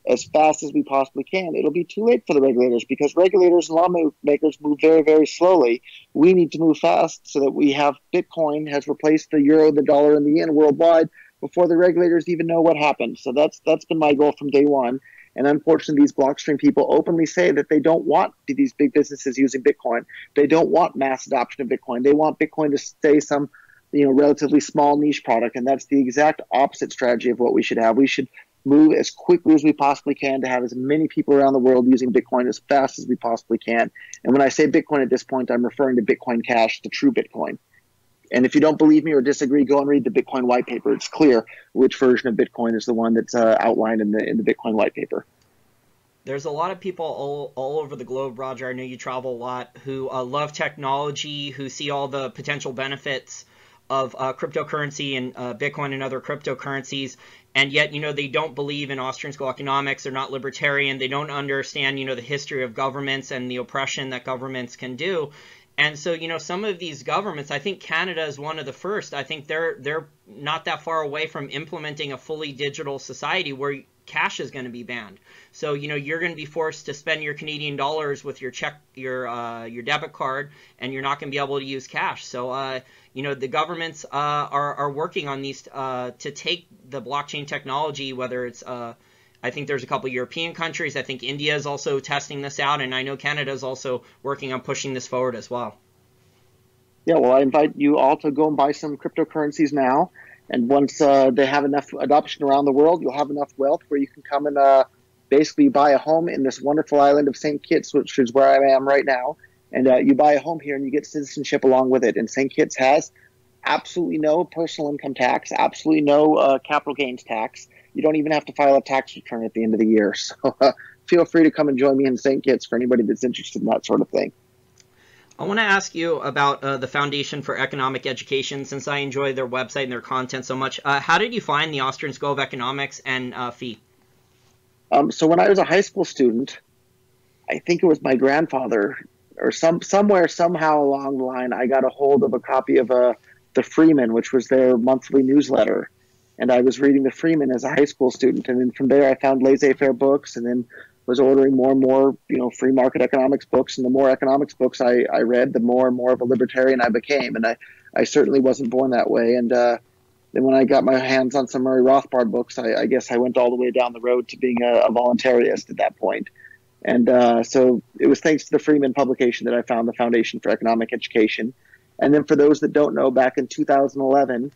as fast as we possibly can, it'll be too late for the regulators because regulators and lawmakers move very, very slowly. We need to move fast so that we have Bitcoin has replaced the euro, the dollar, and the yen worldwide before the regulators even know what happened. So that's been my goal from day one. And unfortunately, these blockstream people openly say that they don't want these big businesses using Bitcoin. They don't want mass adoption of Bitcoin. They want Bitcoin to stay some relatively small niche product. And that's the exact opposite strategy of what we should have. We should move as quickly as we possibly can to have as many people around the world using Bitcoin as fast as we possibly can. And when I say Bitcoin at this point, I'm referring to Bitcoin Cash, the true Bitcoin. And if you don't believe me or disagree, go and read the Bitcoin white paper. It's clear which version of Bitcoin is the one that's outlined in the Bitcoin white paper. There's a lot of people all over the globe, Roger, I know you travel a lot, who love technology, who see all the potential benefits of cryptocurrency and Bitcoin and other cryptocurrencies, and yet, they don't believe in Austrian school economics. They're not libertarian. They don't understand, the history of governments and the oppression that governments can do. And so, some of these governments, I think Canada is one of the first. I think they're not that far away from implementing a fully digital society where cash is going to be banned. So, you're going to be forced to spend your Canadian dollars with your your debit card, and you're not going to be able to use cash. So, the governments are working on these to take the blockchain technology, whether it's I think there's a couple of European countries. I think India is also testing this out, and I know Canada is also working on pushing this forward as well. Yeah, well, I invite you all to go and buy some cryptocurrencies now. And once they have enough adoption around the world, you'll have enough wealth where you can come and basically buy a home in this wonderful island of St. Kitts, which is where I am right now. And you buy a home here and you get citizenship along with it. And St. Kitts has absolutely no personal income tax, absolutely no capital gains tax. You don't even have to file a tax return at the end of the year. So feel free to come and join me in St. Kitts for anybody that's interested in that sort of thing. I want to ask you about the Foundation for Economic Education, since I enjoy their website and their content so much. How did you find the Austrian School of Economics and fee? So when I was a high school student, I think it was my grandfather or somewhere, somehow along the line, I got a hold of a copy of the Freeman, which was their monthly newsletter. And I was reading the Freeman as a high school student. And then from there, I found laissez-faire books, and then was ordering more and more, free market economics books. And the more economics books I read, the more and more of a libertarian I became. And I certainly wasn't born that way. And then when I got my hands on some Murray Rothbard books, I guess I went all the way down the road to being a voluntarist at that point. And so it was thanks to the Freeman publication that I found the Foundation for Economic Education. And then for those that don't know, back in 2011,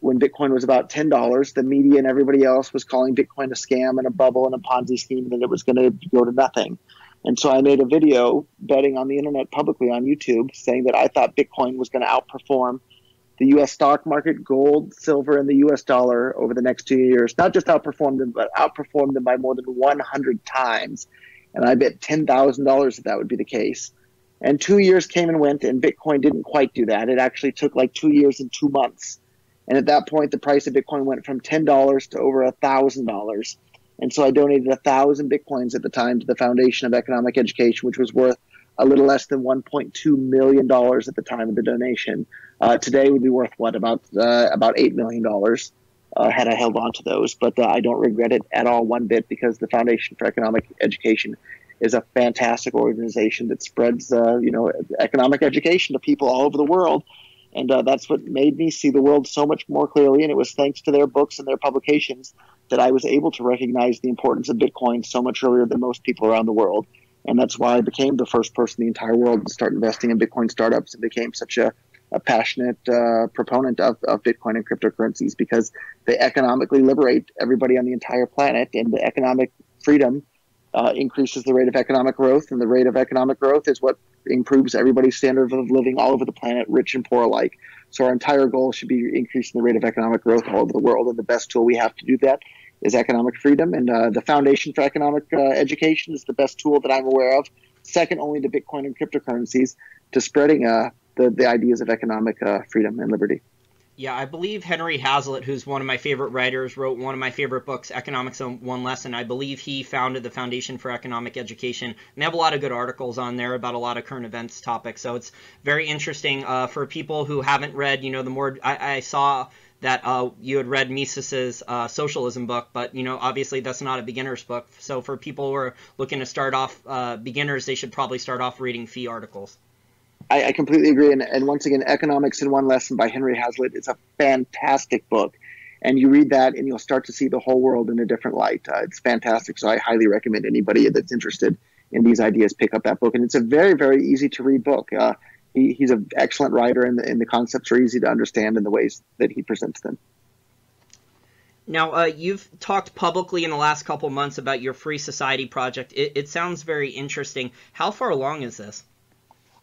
when Bitcoin was about $10, the media and everybody else was calling Bitcoin a scam and a bubble and a Ponzi scheme, and that it was going to go to nothing. And so I made a video betting on the internet publicly on YouTube saying that I thought Bitcoin was going to outperform the U.S. stock market, gold, silver, and the U.S. dollar over the next 2 years. Not just outperformed them, but outperformed them by more than 100 times. And I bet $10,000 that would be the case. And 2 years came and went, and Bitcoin didn't quite do that. It actually took like 2 years and 2 months. And at that point, the price of Bitcoin went from $10 to over $1,000. And so I donated 1,000 Bitcoins at the time to the Foundation of Economic Education, which was worth a little less than $1.2 million at the time of the donation. Today would be worth about $8 million had I held on to those. But I don't regret it at all one bit, because the Foundation for Economic Education is a fantastic organization that spreads economic education to people all over the world. And that's what made me see the world so much more clearly. And it was thanks to their books and their publications that I was able to recognize the importance of Bitcoin so much earlier than most people around the world. And that's why I became the first person in the entire world to start investing in Bitcoin startups and became such a passionate proponent of Bitcoin and cryptocurrencies, because they economically liberate everybody on the entire planet, and the economic freedom increases the rate of economic growth, and the rate of economic growth is what improves everybody's standard of living all over the planet, rich and poor alike. So our entire goal should be increasing the rate of economic growth all over the world, and the best tool we have to do that is economic freedom. And the Foundation for Economic Education is the best tool that I'm aware of, second only to Bitcoin and cryptocurrencies, to spreading the ideas of economic freedom and liberty. Yeah, I believe Henry Hazlitt, who's one of my favorite writers, wrote one of my favorite books, Economics in One Lesson. I believe he founded the Foundation for Economic Education, and they have a lot of good articles on there about a lot of current events topics. So it's very interesting for people who haven't read, the more I saw that you had read Mises's socialism book, but obviously that's not a beginner's book. So for people who are looking to start off beginners, they should probably start off reading fee articles. I completely agree. And once again, Economics in One Lesson by Henry Hazlitt is a fantastic book. And you read that and you'll start to see the whole world in a different light. It's fantastic. So I highly recommend anybody that's interested in these ideas pick up that book. And it's a very, very easy to read book. He's an excellent writer, and the concepts are easy to understand in the ways that he presents them. Now, you've talked publicly in the last couple months about your Free Society project. It sounds very interesting. How far along is this?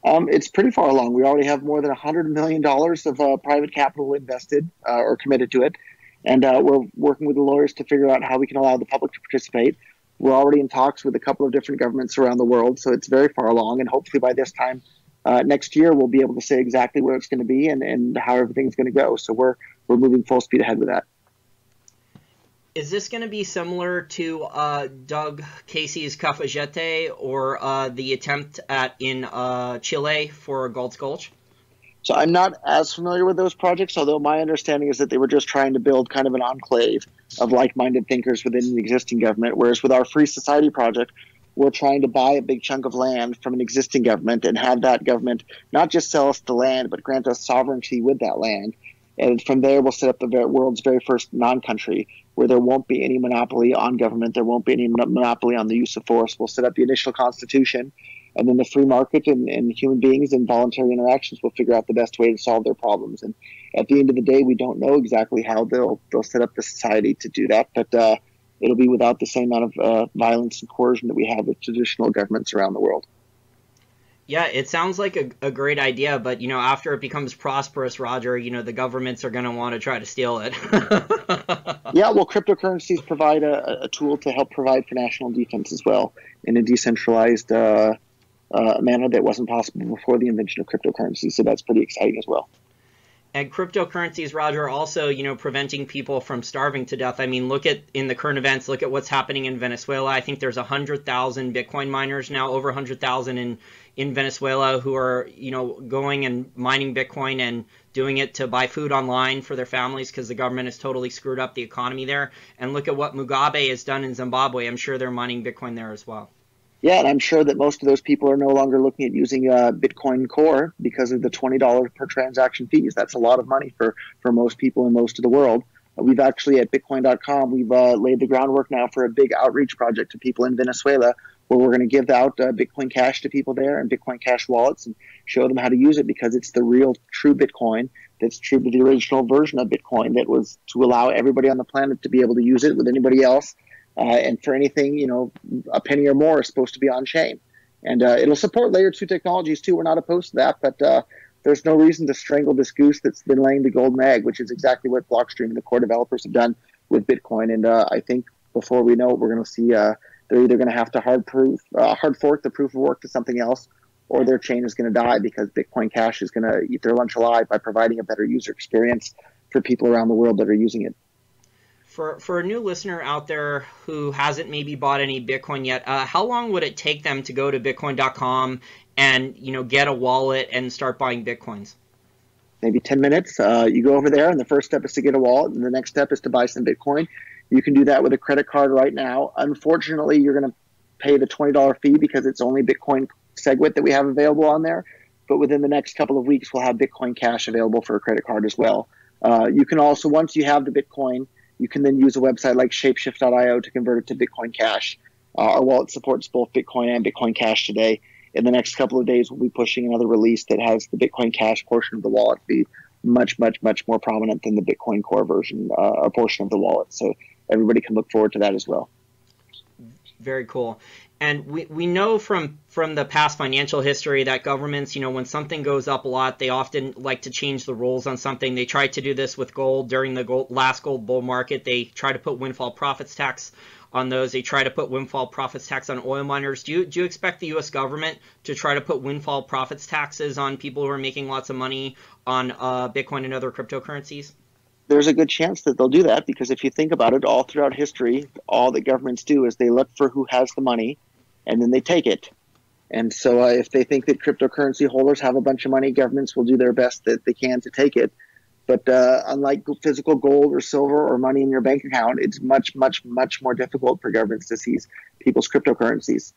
It's pretty far along. We already have more than $100 million of private capital invested or committed to it. And we're working with the lawyers to figure out how we can allow the public to participate. We're already in talks with a couple of different governments around the world, so it's very far along. And hopefully by this time next year, we'll be able to say exactly where it's going to be and how everything's going to go. So we're moving full speed ahead with that. Is this going to be similar to Doug Casey's Cafajete or the attempt in Chile for Galt's Gulch? So I'm not as familiar with those projects, although my understanding is that they were just trying to build kind of an enclave of like-minded thinkers within the existing government, whereas with our Free Society project, we're trying to buy a big chunk of land from an existing government and have that government not just sell us the land, but grant us sovereignty with that land. And from there, we'll set up the world's very first non-country where there won't be any monopoly on government. There won't be any monopoly on the use of force. We'll set up the initial constitution, and then the free market and human beings and voluntary interactions will figure out the best way to solve their problems. And at the end of the day, we don't know exactly how they'll set up the society to do that, but it'll be without the same amount of violence and coercion that we have with traditional governments around the world. Yeah, it sounds like a great idea, but, after it becomes prosperous, Roger, the governments are going to want to try to steal it. Yeah, well, cryptocurrencies provide a tool to help provide for national defense as well in a decentralized a manner that wasn't possible before the invention of cryptocurrency. So that's pretty exciting as well. And cryptocurrencies, Roger, are also, preventing people from starving to death. I mean, look at in the current events, look at what's happening in Venezuela. I think there's 100,000 Bitcoin miners now, over 100,000 in Venezuela who are, going and mining Bitcoin and doing it to buy food online for their families because the government has totally screwed up the economy there. And look at what Mugabe has done in Zimbabwe. I'm sure they're mining Bitcoin there as well. Yeah, and I'm sure that most of those people are no longer looking at using Bitcoin Core because of the $20 per transaction fees. That's a lot of money for most people in most of the world. We've actually, at Bitcoin.com, we've laid the groundwork now for a big outreach project to people in Venezuela where we're going to give out Bitcoin Cash to people there and Bitcoin Cash wallets and show them how to use it because it's the real, true Bitcoin that's true to the original version of Bitcoin that was to allow everybody on the planet to be able to use it with anybody else. And for anything, a penny or more is supposed to be on chain. And it'll support layer 2 technologies too. We're not opposed to that, but there's no reason to strangle this goose that's been laying the golden egg, which is exactly what Blockstream and the core developers have done with Bitcoin. And I think before we know it, we're going to see they're either going to have to hard fork the proof of work to something else, or their chain is going to die because Bitcoin Cash is going to eat their lunch alive by providing a better user experience for people around the world that are using it. For a new listener out there who hasn't maybe bought any Bitcoin yet, how long would it take them to go to Bitcoin.com and get a wallet and start buying Bitcoins? Maybe 10 minutes. You go over there, and the first step is to get a wallet, and the next step is to buy some Bitcoin. You can do that with a credit card right now. Unfortunately, you're going to pay the $20 fee because it's only Bitcoin SegWit that we have available on there. But within the next couple of weeks, we'll have Bitcoin Cash available for a credit card as well. You can also, once you have the Bitcoin, you can then use a website like shapeshift.io to convert it to Bitcoin Cash. Our wallet supports both Bitcoin and Bitcoin Cash today. In the next couple of days, we'll be pushing another release that has the Bitcoin Cash portion of the wallet be much, much, much more prominent than the Bitcoin Core version, a portion of the wallet. So everybody can look forward to that as well. Very cool. And we know from the past financial history that governments, when something goes up a lot, they often like to change the rules on something. They tried to do this with gold during the last gold bull market. They try to put windfall profits tax on those. They try to put windfall profits tax on oil miners. Do you expect the U.S. government to try to put windfall profits taxes on people who are making lots of money on Bitcoin and other cryptocurrencies? There's a good chance that they'll do that because if you think about it, all throughout history, all that governments do is they look for who has the money and then they take it. And so if they think that cryptocurrency holders have a bunch of money, governments will do their best that they can to take it. But unlike physical gold or silver or money in your bank account, it's much, much, much more difficult for governments to seize people's cryptocurrencies.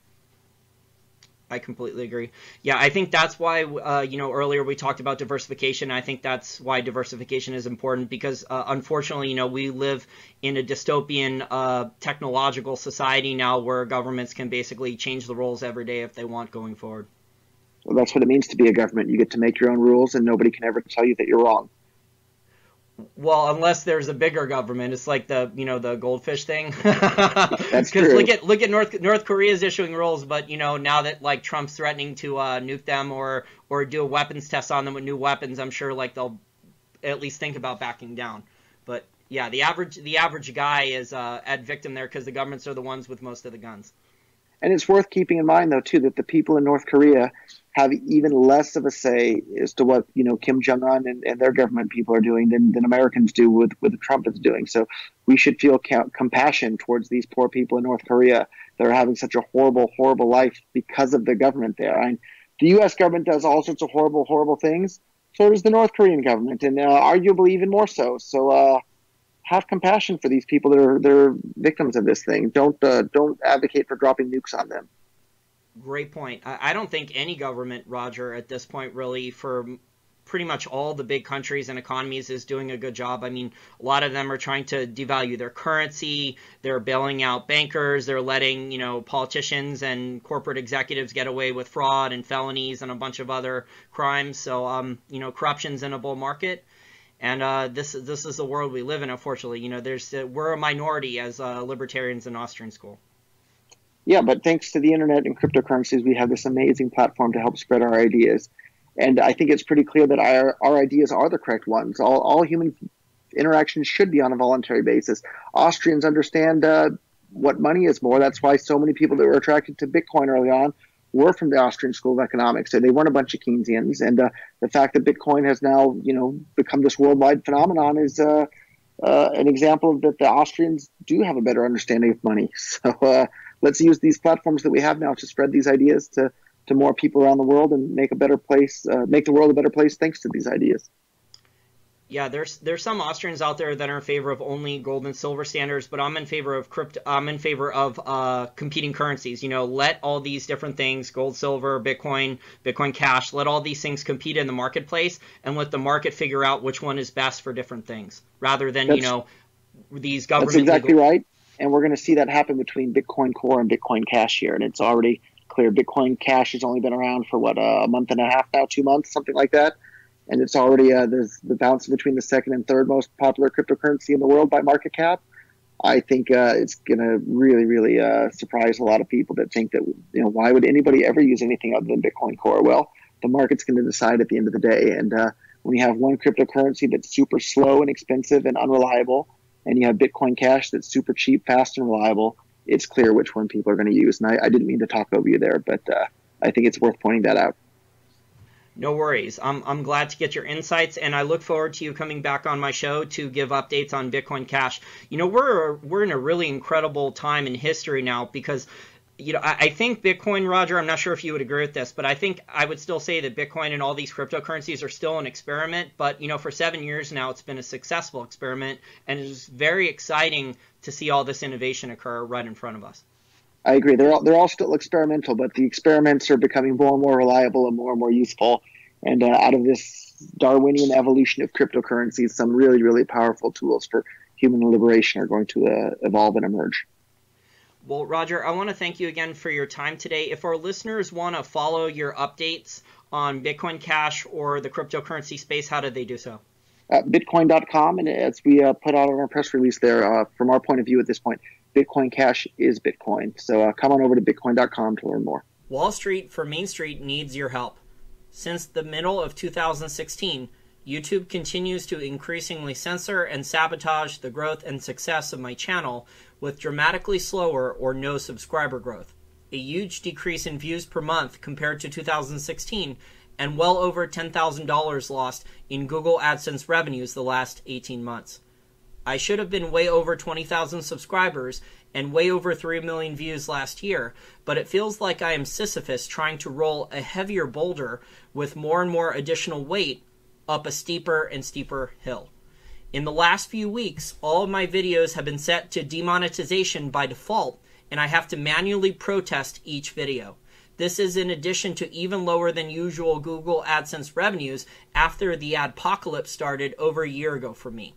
I completely agree. Yeah, I think that's why, earlier we talked about diversification. I think that's why diversification is important because, unfortunately, we live in a dystopian technological society now where governments can basically change the rules every day if they want going forward. Well, that's what it means to be a government. You get to make your own rules and nobody can ever tell you that you're wrong. Well, unless there's a bigger government, it's like the goldfish thing. That's true. Because look at North Korea's issuing rules, but now that like Trump's threatening to nuke them or do a weapons test on them with new weapons, I'm sure like they'll at least think about backing down. But yeah, the average guy is at victim there because the governments are the ones with most of the guns. And it's worth keeping in mind, though, too, that the people in North Korea have even less of a say as to what, Kim Jong-un and their government people are doing than Americans do with Trump is doing. So we should feel compassion towards these poor people in North Korea that are having such a horrible, horrible life because of the government there. The U.S. government does all sorts of horrible, horrible things. So does the North Korean government, and arguably even more so. So have compassion for these people that are victims of this thing. Don't advocate for dropping nukes on them. Great point. I don't think any government, Roger, at this point really for pretty much all the big countries and economies is doing a good job. I mean, a lot of them are trying to devalue their currency. They're bailing out bankers. They're letting, politicians and corporate executives get away with fraud and felonies and a bunch of other crimes. So, corruption's in a bull market. And this is the world we live in, unfortunately. We're a minority as libertarians in Austrian school. Yeah, but thanks to the internet and cryptocurrencies, we have this amazing platform to help spread our ideas. And I think it's pretty clear that our ideas are the correct ones. All human interactions should be on a voluntary basis. Austrians understand what money is more. That's why so many people that were attracted to Bitcoin early on were from the Austrian School of Economics. They weren't a bunch of Keynesians. And the fact that Bitcoin has now, become this worldwide phenomenon is an example that the Austrians do have a better understanding of money. So let's use these platforms that we have now to spread these ideas to more people around the world and make a better place, make the world a better place thanks to these ideas. Yeah, there's some Austrians out there that are in favor of only gold and silver standards, but I'm in favor of crypto. I'm in favor of competing currencies. Let all these different things, gold, silver, Bitcoin, Bitcoin Cash, let all these things compete in the marketplace, and let the market figure out which one is best for different things, rather than these government. That's exactly right, and we're going to see that happen between Bitcoin Core and Bitcoin Cash here, and it's already clear. Bitcoin Cash has only been around for a month and a half now, 2 months, something like that. And it's already there's the balance between the second and third most popular cryptocurrency in the world by market cap. I think it's going to really, really surprise a lot of people that think that, why would anybody ever use anything other than Bitcoin Core? Well, the market's going to decide at the end of the day. And when you have one cryptocurrency that's super slow and expensive and unreliable, and you have Bitcoin Cash that's super cheap, fast, and reliable, it's clear which one people are going to use. And I didn't mean to talk over you there, but I think it's worth pointing that out. No worries. I'm glad to get your insights, and I look forward to you coming back on my show to give updates on Bitcoin Cash. We're in a really incredible time in history now because, I think Bitcoin, Roger, I'm not sure if you would agree with this, but I think I would still say that Bitcoin and all these cryptocurrencies are still an experiment. But, for 7 years now, it's been a successful experiment, and it is very exciting to see all this innovation occur right in front of us. I agree. They're all still experimental, but the experiments are becoming more and more reliable and more useful. And out of this Darwinian evolution of cryptocurrencies, some really, really powerful tools for human liberation are going to evolve and emerge. Well, Roger, I want to thank you again for your time today. If our listeners want to follow your updates on Bitcoin Cash or the cryptocurrency space, how do they do so? Bitcoin.com, and as we put out on our press release there, from our point of view at this point, Bitcoin Cash is Bitcoin. So come on over to Bitcoin.com to learn more. Wall Street for Main Street needs your help. Since the middle of 2016, YouTube continues to increasingly censor and sabotage the growth and success of my channel with dramatically slower or no subscriber growth, a huge decrease in views per month compared to 2016, and well over $10,000 lost in Google AdSense revenues the last 18 months. I should have been way over 20,000 subscribers and way over 3 million views last year, but it feels like I am Sisyphus trying to roll a heavier boulder with more and more additional weight up a steeper and steeper hill. In the last few weeks, all of my videos have been set to demonetization by default, and I have to manually protest each video. This is in addition to even lower than usual Google AdSense revenues after the adpocalypse started over a year ago for me.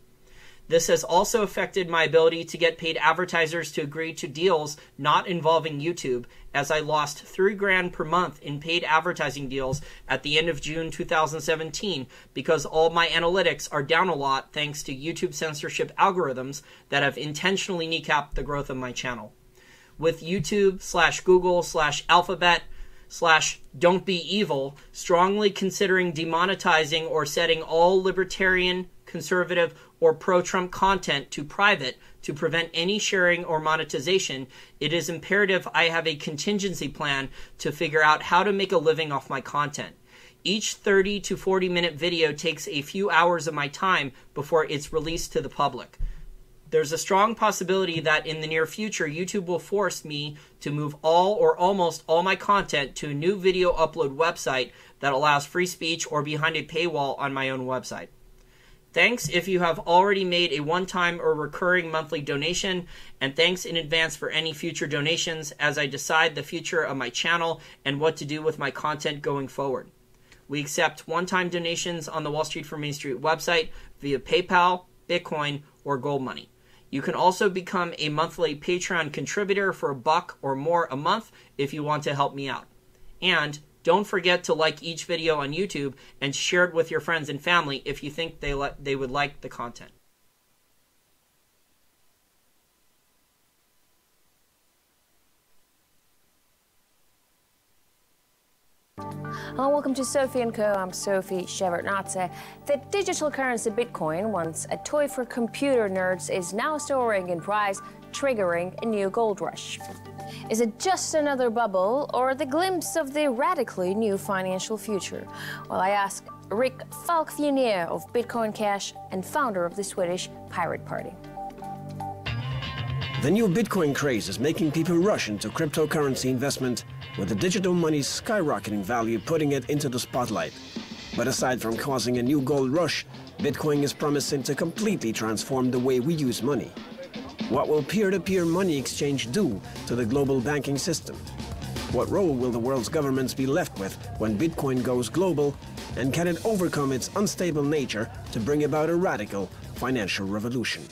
This has also affected my ability to get paid advertisers to agree to deals not involving YouTube, as I lost $3,000 per month in paid advertising deals at the end of June 2017 because all my analytics are down a lot thanks to YouTube censorship algorithms that have intentionally kneecapped the growth of my channel. With YouTube/Google/Alphabet /Don't Be Evil strongly considering demonetizing or setting all libertarian, conservative, or pro-Trump content to private to prevent any sharing or monetization, it is imperative I have a contingency plan to figure out how to make a living off my content. Each 30 to 40 minute video takes a few hours of my time before it's released to the public. There's a strong possibility that in the near future, YouTube will force me to move all or almost all my content to a new video upload website that allows free speech or behind a paywall on my own website. Thanks if you have already made a one-time or recurring monthly donation, and thanks in advance for any future donations as I decide the future of my channel and what to do with my content going forward. We accept one-time donations on the Wall Street for Main Street website via PayPal, Bitcoin, or Gold Money. You can also become a monthly Patreon contributor for $1 or more a month if you want to help me out. And don't forget to like each video on YouTube and share it with your friends and family if you think they would like the content. Hello, welcome to Sophie & Co. I'm Sophie Shevardnadze. The digital currency Bitcoin, once a toy for computer nerds, is now soaring in price, triggering a new gold rush. Is it just another bubble or the glimpse of the radically new financial future? Well, I ask Rick Falkvienier of Bitcoin Cash and founder of the Swedish Pirate Party. The new Bitcoin craze is making people rush into cryptocurrency investment, with the digital money's skyrocketing value putting it into the spotlight. But aside from causing a new gold rush, Bitcoin is promising to completely transform the way we use money. What will peer-to-peer money exchange do to the global banking system? What role will the world's governments be left with when Bitcoin goes global? And can it overcome its unstable nature to bring about a radical financial revolution?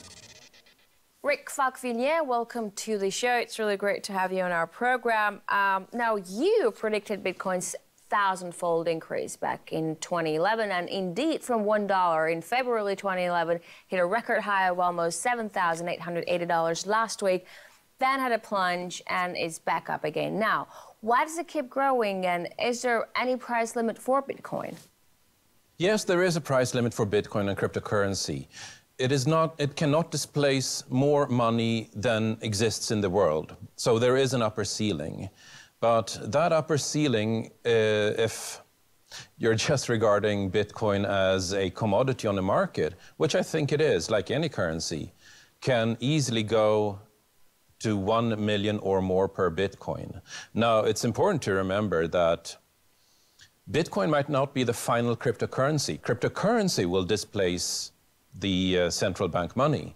Rick Falkvienier, welcome to the show. It's really great to have you on our program. Now, you predicted Bitcoin's thousand-fold increase back in 2011, and indeed, from $1 in February 2011, hit a record high of almost $7,880 last week, then had a plunge and is back up again. Now, why does it keep growing, and is there any price limit for Bitcoin? Yes, there is a price limit for Bitcoin and cryptocurrency. It cannot displace more money than exists in the world. So there is an upper ceiling. But that upper ceiling, if you're just regarding Bitcoin as a commodity on the market, which I think it is, like any currency, can easily go to 1 million or more per Bitcoin. Now, it's important to remember that Bitcoin might not be the final cryptocurrency. Cryptocurrency will displace the central bank money.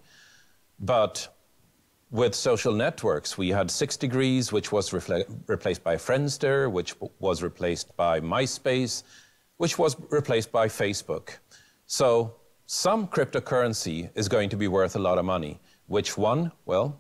But with social networks, we had 6 Degrees, which was replaced by Friendster, which was replaced by MySpace, which was replaced by Facebook. So some cryptocurrency is going to be worth a lot of money. Which one? Well,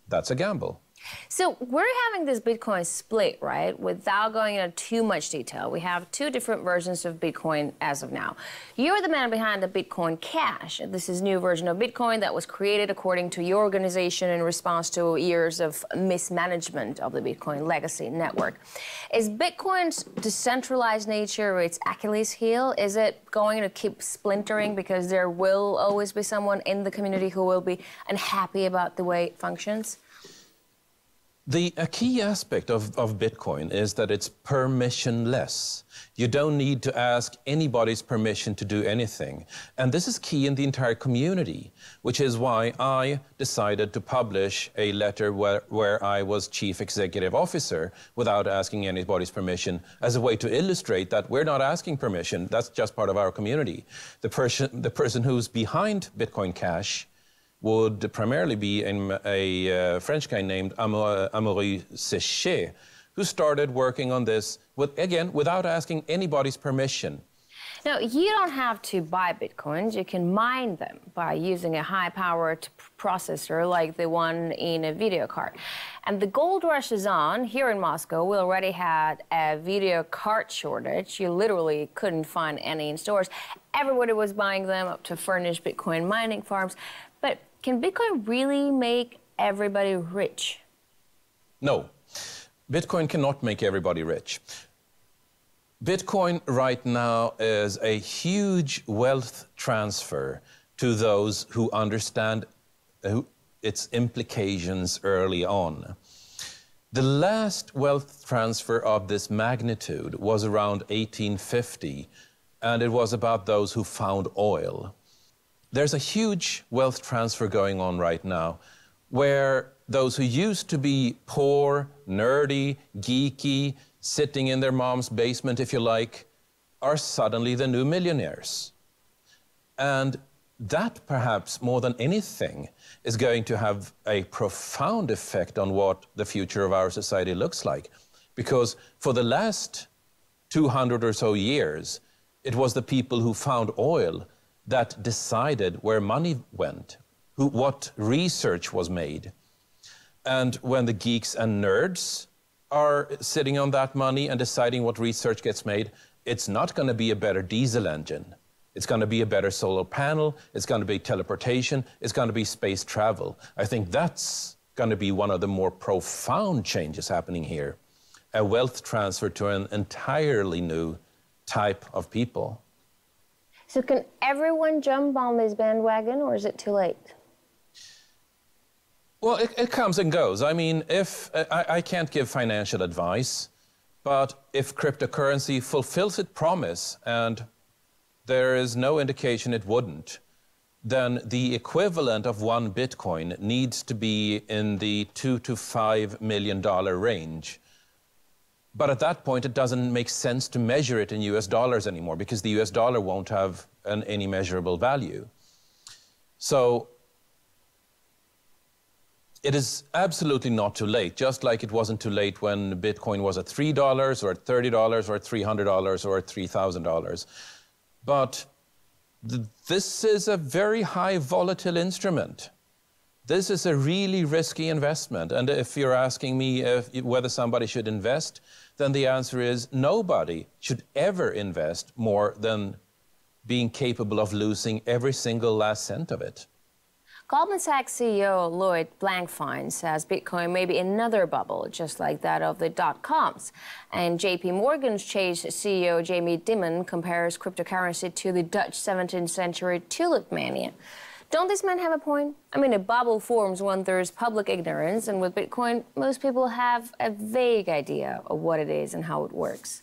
that's a gamble. So we're having this Bitcoin split, right? Without going into too much detail, we have 2 different versions of Bitcoin as of now. You're the man behind the Bitcoin Cash. This is a new version of Bitcoin that was created according to your organization in response to years of mismanagement of the Bitcoin legacy network. Is Bitcoin's decentralized nature its Achilles heel? Is it going to keep splintering because there will always be someone in the community who will be unhappy about the way it functions? A key aspect of Bitcoin is that it's permissionless. You don't need to ask anybody's permission to do anything. And this is key in the entire community, which is why I decided to publish a letter where I was chief executive officer without asking anybody's permission, as a way to illustrate that we're not asking permission. That's just part of our community. The person who's behind Bitcoin Cash would primarily be a French guy named Amaury Séché, who started working on this, without asking anybody's permission. Now, you don't have to buy Bitcoins. You can mine them by using a high-powered processor like the one in a video card. And the gold rush is on. Here in Moscow, we already had a video card shortage. You literally couldn't find any in stores. Everybody was buying them up to furnish Bitcoin mining farms. But can Bitcoin really make everybody rich? No. Bitcoin cannot make everybody rich. Bitcoin right now is a huge wealth transfer to those who understand its implications early on. The last wealth transfer of this magnitude was around 1850, and it was about those who found oil. There's a huge wealth transfer going on right now where those who used to be poor, nerdy, geeky, sitting in their mom's basement, if you like, are suddenly the new millionaires. And that, perhaps more than anything, is going to have a profound effect on what the future of our society looks like. Because for the last 200 or so years, it was the people who found oil that decided where money went, what research was made. And when the geeks and nerds are sitting on that money and deciding what research gets made, it's not going to be a better diesel engine. It's going to be a better solar panel. It's going to be teleportation. It's going to be space travel. I think that's going to be one of the more profound changes happening here. A wealth transfer to an entirely new type of people. So can everyone jump on this bandwagon, or is it too late? Well, it comes and goes. I mean, if I can't give financial advice, but if cryptocurrency fulfills its promise, and there is no indication it wouldn't, then the equivalent of one Bitcoin needs to be in the $2 to $5 million range. But at that point, it doesn't make sense to measure it in US dollars anymore, because the US dollar won't have any measurable value. So it is absolutely not too late, just like it wasn't too late when Bitcoin was at $3 or at $30 or at $300 or at $3,000. But this is a very high volatile instrument. This is a really risky investment. And if you're asking me whether somebody should invest, then the answer is nobody should ever invest more than being capable of losing every single last cent of it. Goldman Sachs CEO Lloyd Blankfein says Bitcoin may be another bubble, just like that of the dot-coms. And JP Morgan's Chase CEO Jamie Dimon compares cryptocurrency to the Dutch 17th century tulip mania. Don't these men have a point? I mean, a bubble forms when there's public ignorance, and with Bitcoin, most people have a vague idea of what it is and how it works.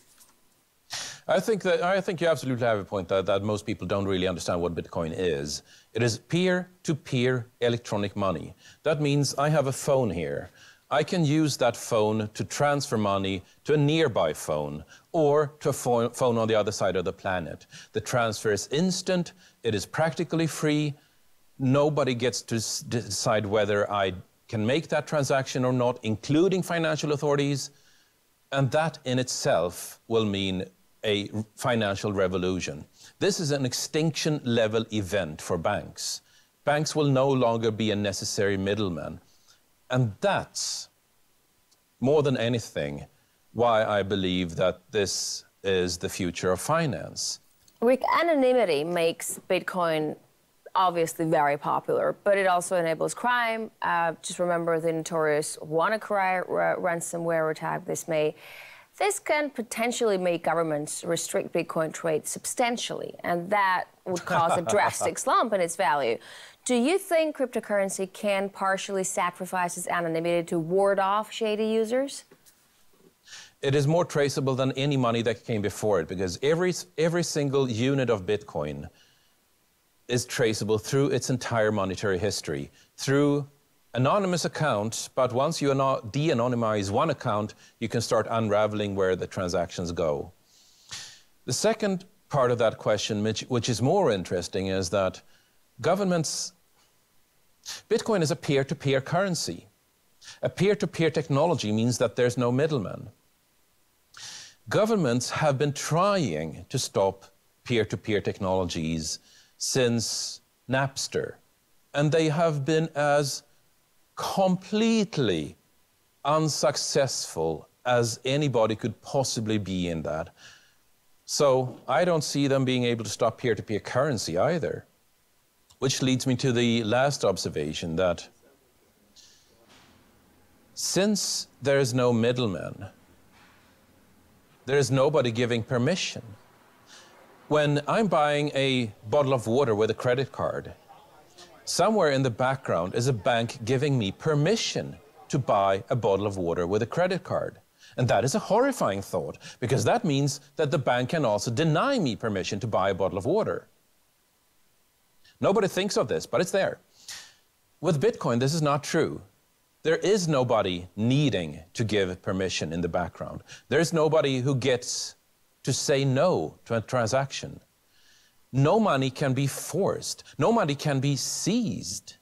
I think you absolutely have a point that most people don't really understand what Bitcoin is. It is peer-to-peer electronic money. That means I have a phone here. I can use that phone to transfer money to a nearby phone or to a phone on the other side of the planet. The transfer is instant, it is practically free. Nobody gets to decide whether I can make that transaction or not, including financial authorities. And that in itself will mean a financial revolution. This is an extinction-level event for banks. Banks will no longer be a necessary middleman. And that's, more than anything, why I believe that this is the future of finance. Rick, anonymity makes Bitcoin obviously very popular, but it also enables crime. Just remember the notorious WannaCry ransomware attack this May. This can potentially make governments restrict Bitcoin trade substantially, and that would cause a drastic slump in its value. Do you think cryptocurrency can partially sacrifice its anonymity to ward off shady users? It is more traceable than any money that came before it, because every single unit of Bitcoin is traceable through its entire monetary history, through anonymous accounts, but once you de-anonymize one account, you can start unraveling where the transactions go. The second part of that question, which is more interesting, is that Bitcoin is a peer-to-peer currency. A peer-to-peer technology means that there's no middleman. Governments have been trying to stop peer-to-peer technologies since Napster, and they have been as completely unsuccessful as anybody could possibly be in that. So I don't see them being able to stop peer-to-peer currency either. Which leads me to the last observation, that since there is no middleman, there is nobody giving permission. When I'm buying a bottle of water with a credit card, somewhere in the background is a bank giving me permission to buy a bottle of water with a credit card. And that is a horrifying thought, because that means that the bank can also deny me permission to buy a bottle of water. Nobody thinks of this, but it's there. With Bitcoin, this is not true. There is nobody needing to give permission in the background. There's nobody who gets to say no to a transaction. No money can be forced. No money can be seized.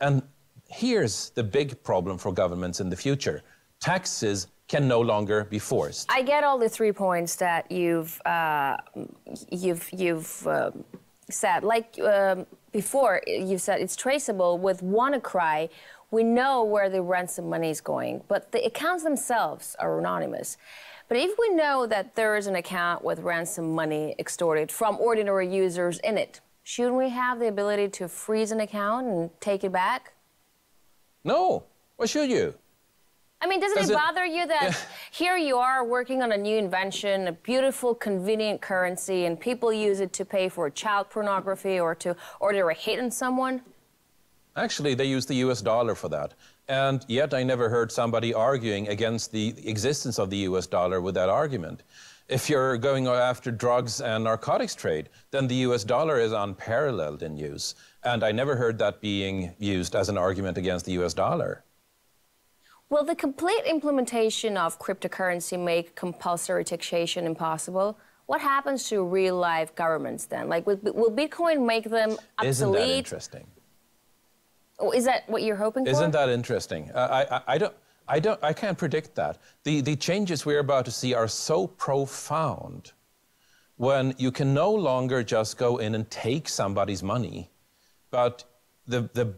And here's the big problem for governments in the future. Taxes can no longer be forced. I get all the 3 points that you've said. Like before, you said it's traceable. With WannaCry, we know where the ransom money is going, but the accounts themselves are anonymous. But if we know that there is an account with ransom money extorted from ordinary users in it, shouldn't we have the ability to freeze an account and take it back? No. Why should you? I mean, doesn't it bother you that here you are working on a new invention, a beautiful, convenient currency, and people use it to pay for child pornography or to order a hit on someone? Actually, they use the US dollar for that. And yet I never heard somebody arguing against the existence of the US dollar with that argument. If you're going after drugs and narcotics trade, then the US dollar is unparalleled in use. And I never heard that being used as an argument against the US dollar. Will the complete implementation of cryptocurrency make compulsory taxation impossible? What happens to real-life governments then? Like, will Bitcoin make them obsolete? Isn't that interesting? Oh, is that what you're hoping for? Isn't that interesting? I can't predict that. The changes we're about to see are so profound when you can no longer just go in and take somebody's money, but the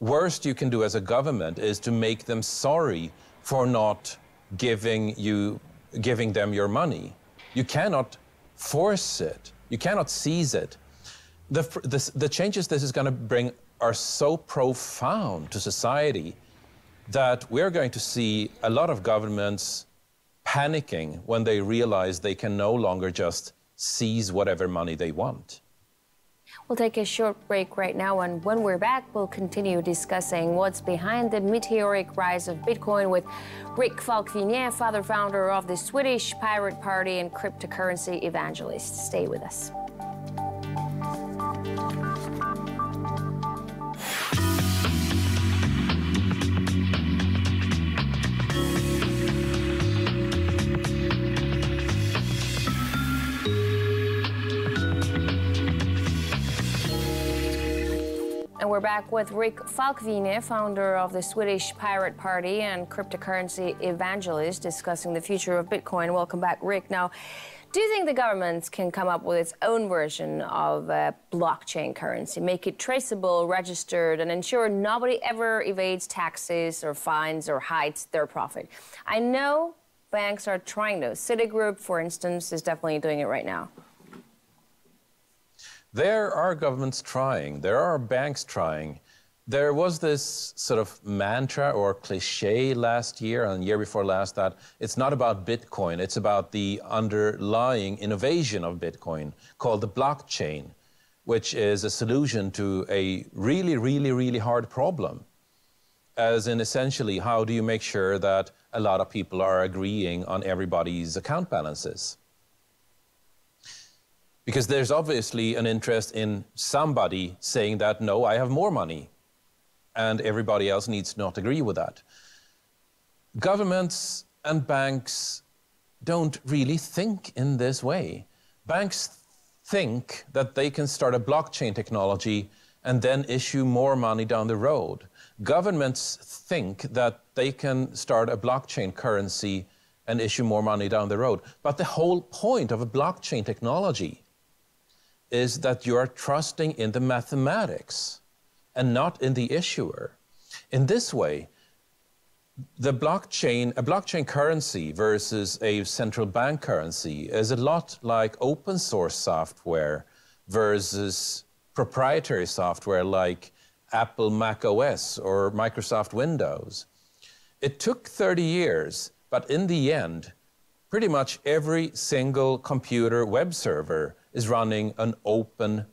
worst you can do as a government is to make them sorry for not giving them your money. You cannot force it. You cannot seize it. The changes this is going to bring are so profound to society that we're going to see a lot of governments panicking when they realize they can no longer just seize whatever money they want. We'll take a short break right now, and when we're back, we'll continue discussing what's behind the meteoric rise of Bitcoin with Rick Falkvinge, founder of the Swedish Pirate Party and cryptocurrency evangelist. Stay with us. And we're back with Rick Falkvinge, founder of the Swedish Pirate Party and cryptocurrency evangelist, discussing the future of Bitcoin. Welcome back, Rick. Now, do you think the government can come up with its own version of a blockchain currency, make it traceable, registered, and ensure nobody ever evades taxes or fines or hides their profit? I know banks are trying to. Citigroup, for instance, is definitely doing it right now. There are governments trying, there are banks trying. There was this sort of mantra or cliche last year and the year before last that it's not about Bitcoin, it's about the underlying innovation of Bitcoin called the blockchain, which is a solution to a really hard problem. As in essentially, how do you make sure that a lot of people are agreeing on everybody's account balances? Because there's obviously an interest in somebody saying that, no, I have more money, and everybody else needs to not agree with that. Governments and banks don't really think in this way. Banks think that they can start a blockchain technology and then issue more money down the road. Governments think that they can start a blockchain currency and issue more money down the road. But the whole point of a blockchain technology is that you are trusting in the mathematics and not in the issuer. In this way, a blockchain currency versus a central bank currency is a lot like open source software versus proprietary software like Apple Mac OS or Microsoft Windows. It took 30 years, but in the end, pretty much every single computer web server is running an open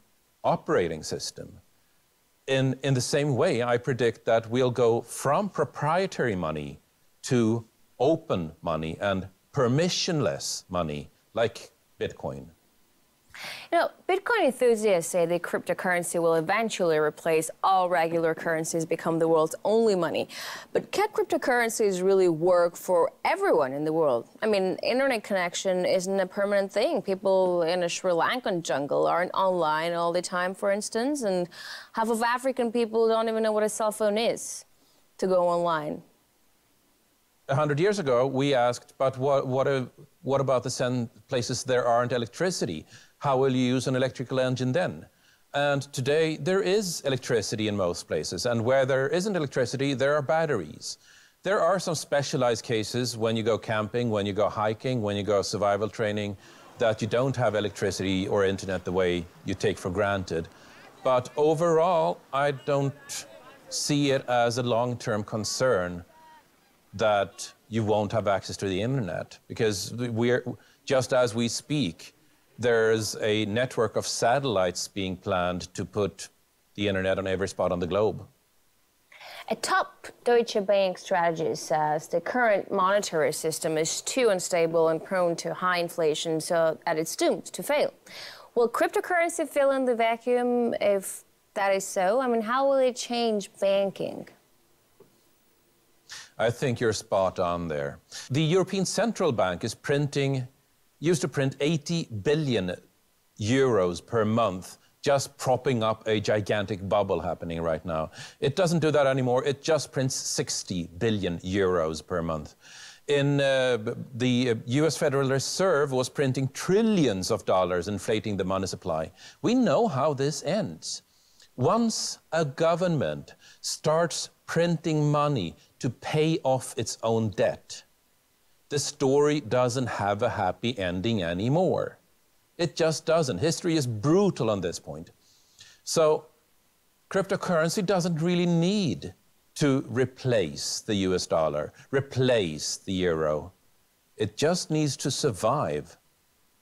operating system. In the same way, I predict that we'll go from proprietary money to open money and permissionless money, like Bitcoin. You know, Bitcoin enthusiasts say that cryptocurrency will eventually replace all regular currencies, become the world's only money. But can cryptocurrencies really work for everyone in the world? I mean, internet connection isn't a permanent thing. People in a Sri Lankan jungle aren't online all the time, for instance, and half of African people don't even know what a cell phone is to go online. 100 years ago, we asked, but what about the places there aren't electricity? How will you use an electrical engine then? And today, there is electricity in most places. And where there isn't electricity, there are batteries. There are some specialized cases when you go camping, when you go hiking, when you go survival training, that you don't have electricity or internet the way you take for granted. But overall, I don't see it as a long-term concern. that you won't have access to the internet, because just as we speak, there's a network of satellites being planned to put the internet on every spot on the globe. A top Deutsche Bank strategist says the current monetary system is too unstable and prone to high inflation, so that it's doomed to fail. Will cryptocurrency fill in the vacuum if that is so? I mean, how will it change banking? I think you're spot on there. The European Central Bank is used to print 80 billion euros per month, just propping up a gigantic bubble happening right now. It doesn't do that anymore. It just prints 60 billion euros per month. The US Federal Reserve was printing trillions of dollars, inflating the money supply. We know how this ends. Once a government starts printing money to pay off its own debt, the story doesn't have a happy ending anymore. It just doesn't. History is brutal on this point. So cryptocurrency doesn't really need to replace the US dollar, replace the euro. It just needs to survive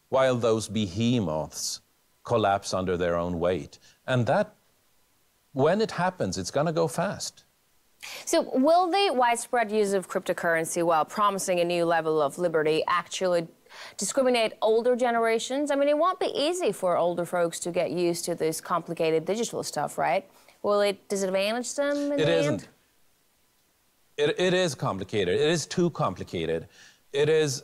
while those behemoths collapse under their own weight. And that, when it happens, it's going to go fast. So will the widespread use of cryptocurrency while promising a new level of liberty actually discriminate older generations? I mean, it won't be easy for older folks to get used to this complicated digital stuff, right? Will it disadvantage them in the end? It is complicated. It is too complicated. It is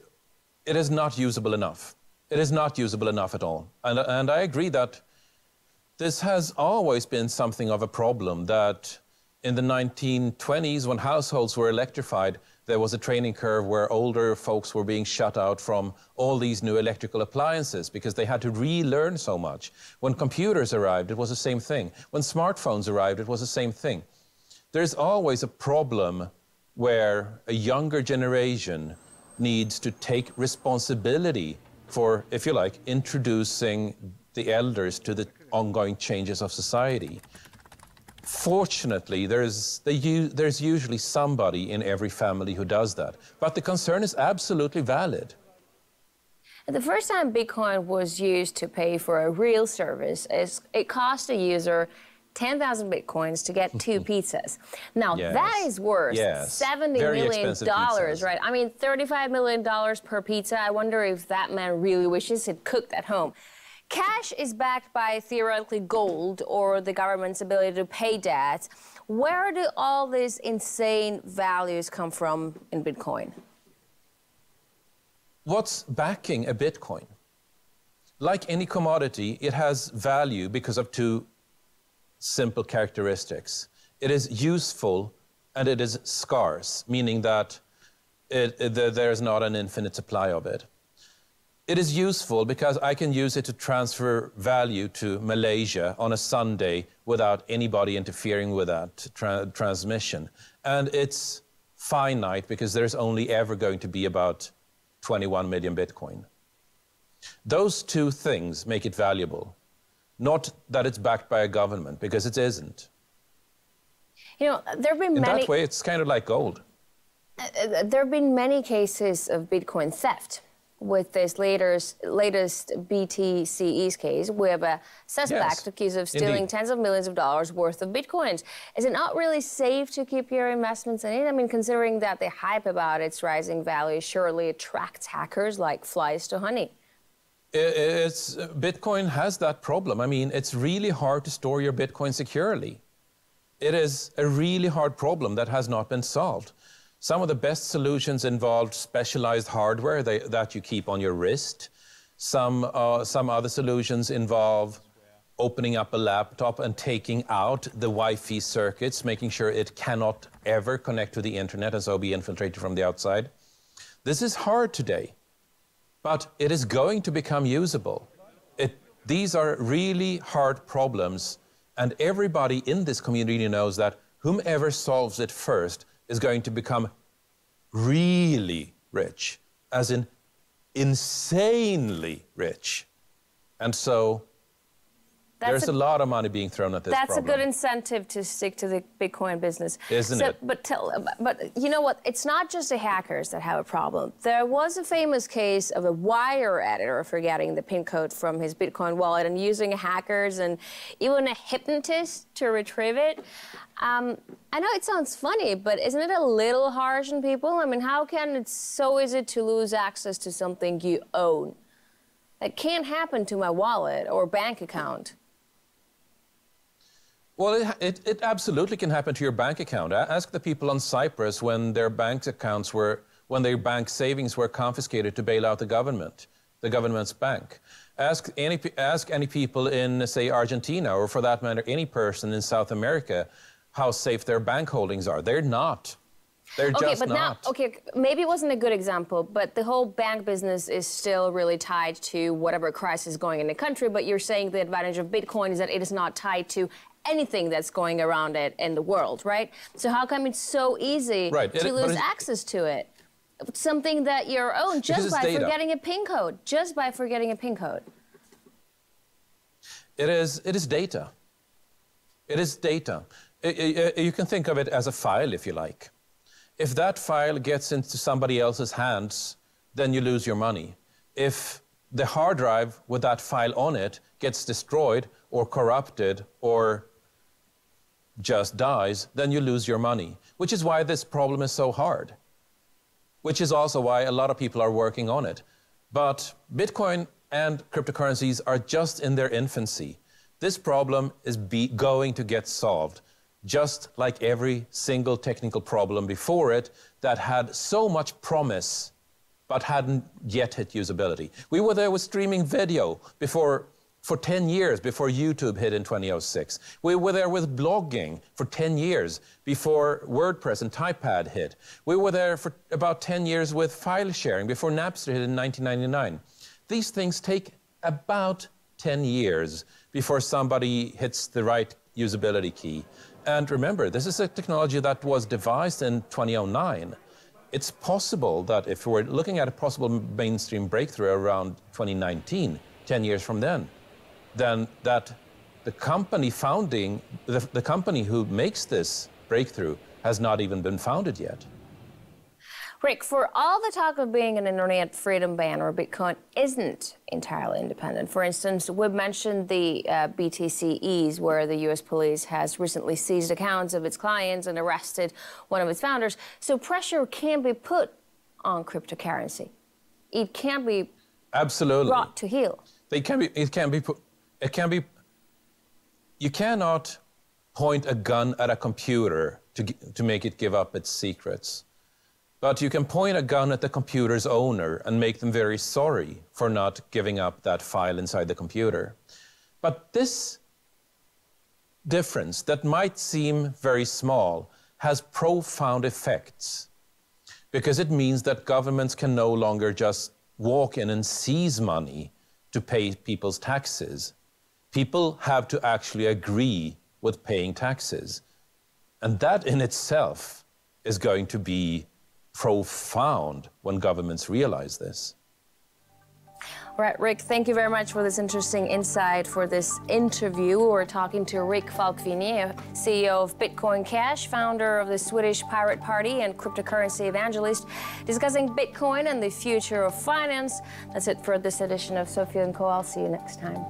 not usable enough. It is not usable enough at all. And I agree that this has always been something of a problem, that in the 1920s, when households were electrified, there was a training curve where older folks were being shut out from all these new electrical appliances because they had to relearn so much. When computers arrived, it was the same thing. When smartphones arrived, it was the same thing. There's always a problem where a younger generation needs to take responsibility for, if you like, introducing the elders to the ongoing changes of society. Fortunately, there's usually somebody in every family who does that. But the concern is absolutely valid. The first time Bitcoin was used to pay for a real service, it cost a user 10,000 Bitcoins to get 2 pizzas. Now, yes. that is worth $70 million, pizzas. right? I mean, $35 million per pizza. I wonder if that man really wishes it cooked at home. Cash is backed by theoretically gold or the government's ability to pay debt. Where do all these insane values come from in Bitcoin? What's backing a Bitcoin? Like any commodity, it has value because of 2 simple characteristics. It is useful and it is scarce, meaning that there's not an infinite supply of it. It is useful because I can use it to transfer value to Malaysia on a Sunday without anybody interfering with that transmission. And it's finite because there's only ever going to be about 21 million Bitcoin. Those 2 things make it valuable. Not that it's backed by a government, because it isn't. You know, there have been In many... that way, it's kind of like gold. There have been many cases of Bitcoin theft. With this latest BTCE's case, we have a suspect accused of stealing tens of millions of dollars worth of Bitcoins. Is it not really safe to keep your investments in it? I mean, considering that the hype about its rising value surely attracts hackers like flies to honey. Bitcoin has that problem. I mean, it's really hard to store your Bitcoin securely. It is a really hard problem that has not been solved. Some of the best solutions involved specialized hardware that you keep on your wrist. Some other solutions involve opening up a laptop and taking out the Wi-Fi circuits, making sure it cannot ever connect to the internet and so be infiltrated from the outside. This is hard today, but it is going to become usable. These are really hard problems, and everybody in this community knows that whomever solves it first is going to become really rich, as in insanely rich. And so There's a lot of money being thrown at this That's problem. a good incentive to stick to the Bitcoin business. Isn't it? But you know what? It's not just the hackers that have a problem. There was a famous case of a wire editor forgetting the PIN code from his Bitcoin wallet and using hackers and even a hypnotist to retrieve it. I know it sounds funny, but isn't it a little harsh on people? I mean, how can it so easy to lose access to something you own? That can't happen to my wallet or bank account. Well, it absolutely can happen to your bank account. Ask the people on Cyprus when their bank accounts when their bank savings were confiscated to bail out the government's bank. Ask any people in, say, Argentina, or for that matter, any person in South America, how safe their bank holdings are. They're not. They're just not. Maybe it wasn't a good example, but the whole bank business is still really tied to whatever crisis is going in the country, but you're saying the advantage of Bitcoin is that it is not tied to anything that's going around it in the world, right? So how come it's so easy to lose access to it? Something that you own just by forgetting a PIN code, just by forgetting a PIN code. It is data. It is data. You can think of it as a file, if you like. If that file gets into somebody else's hands, then you lose your money. If the hard drive with that file on it gets destroyed or corrupted or just dies, then you lose your money, which is why this problem is so hard, which is also why a lot of people are working on it. But Bitcoin and cryptocurrencies are just in their infancy. This problem is going to get solved, just like every single technical problem before it that had so much promise but hadn't yet hit usability. We were there with streaming video for 10 years before YouTube hit in 2006. We were there with blogging for 10 years before WordPress and Typepad hit. We were there for about 10 years with file sharing before Napster hit in 1999. These things take about 10 years before somebody hits the right usability key. And remember, this is a technology that was devised in 2009. It's possible that if we're looking at a possible mainstream breakthrough around 2019, 10 years from then that the company the company who makes this breakthrough has not even been founded yet. Rick, for all the talk of being an internet freedom banner, Bitcoin isn't entirely independent. For instance, we've mentioned the BTCEs, where the U.S. police has recently seized accounts of its clients and arrested one of its founders. So pressure can be put on cryptocurrency. It can be brought to heel. You cannot point a gun at a computer to make it give up its secrets. But you can point a gun at the computer's owner and make them very sorry for not giving up that file inside the computer. But this difference that might seem very small has profound effects, because it means that governments can no longer just walk in and seize money to pay people's taxes. People have to actually agree with paying taxes. And that in itself is going to be profound when governments realize this. All right, Rick, thank you very much for this interesting insight for this interview. We're talking to Rick Falkvinge, CEO of Bitcoin Cash, founder of the Swedish Pirate Party and cryptocurrency evangelist, discussing Bitcoin and the future of finance. That's it for this edition of Sophie & Co. I'll see you next time.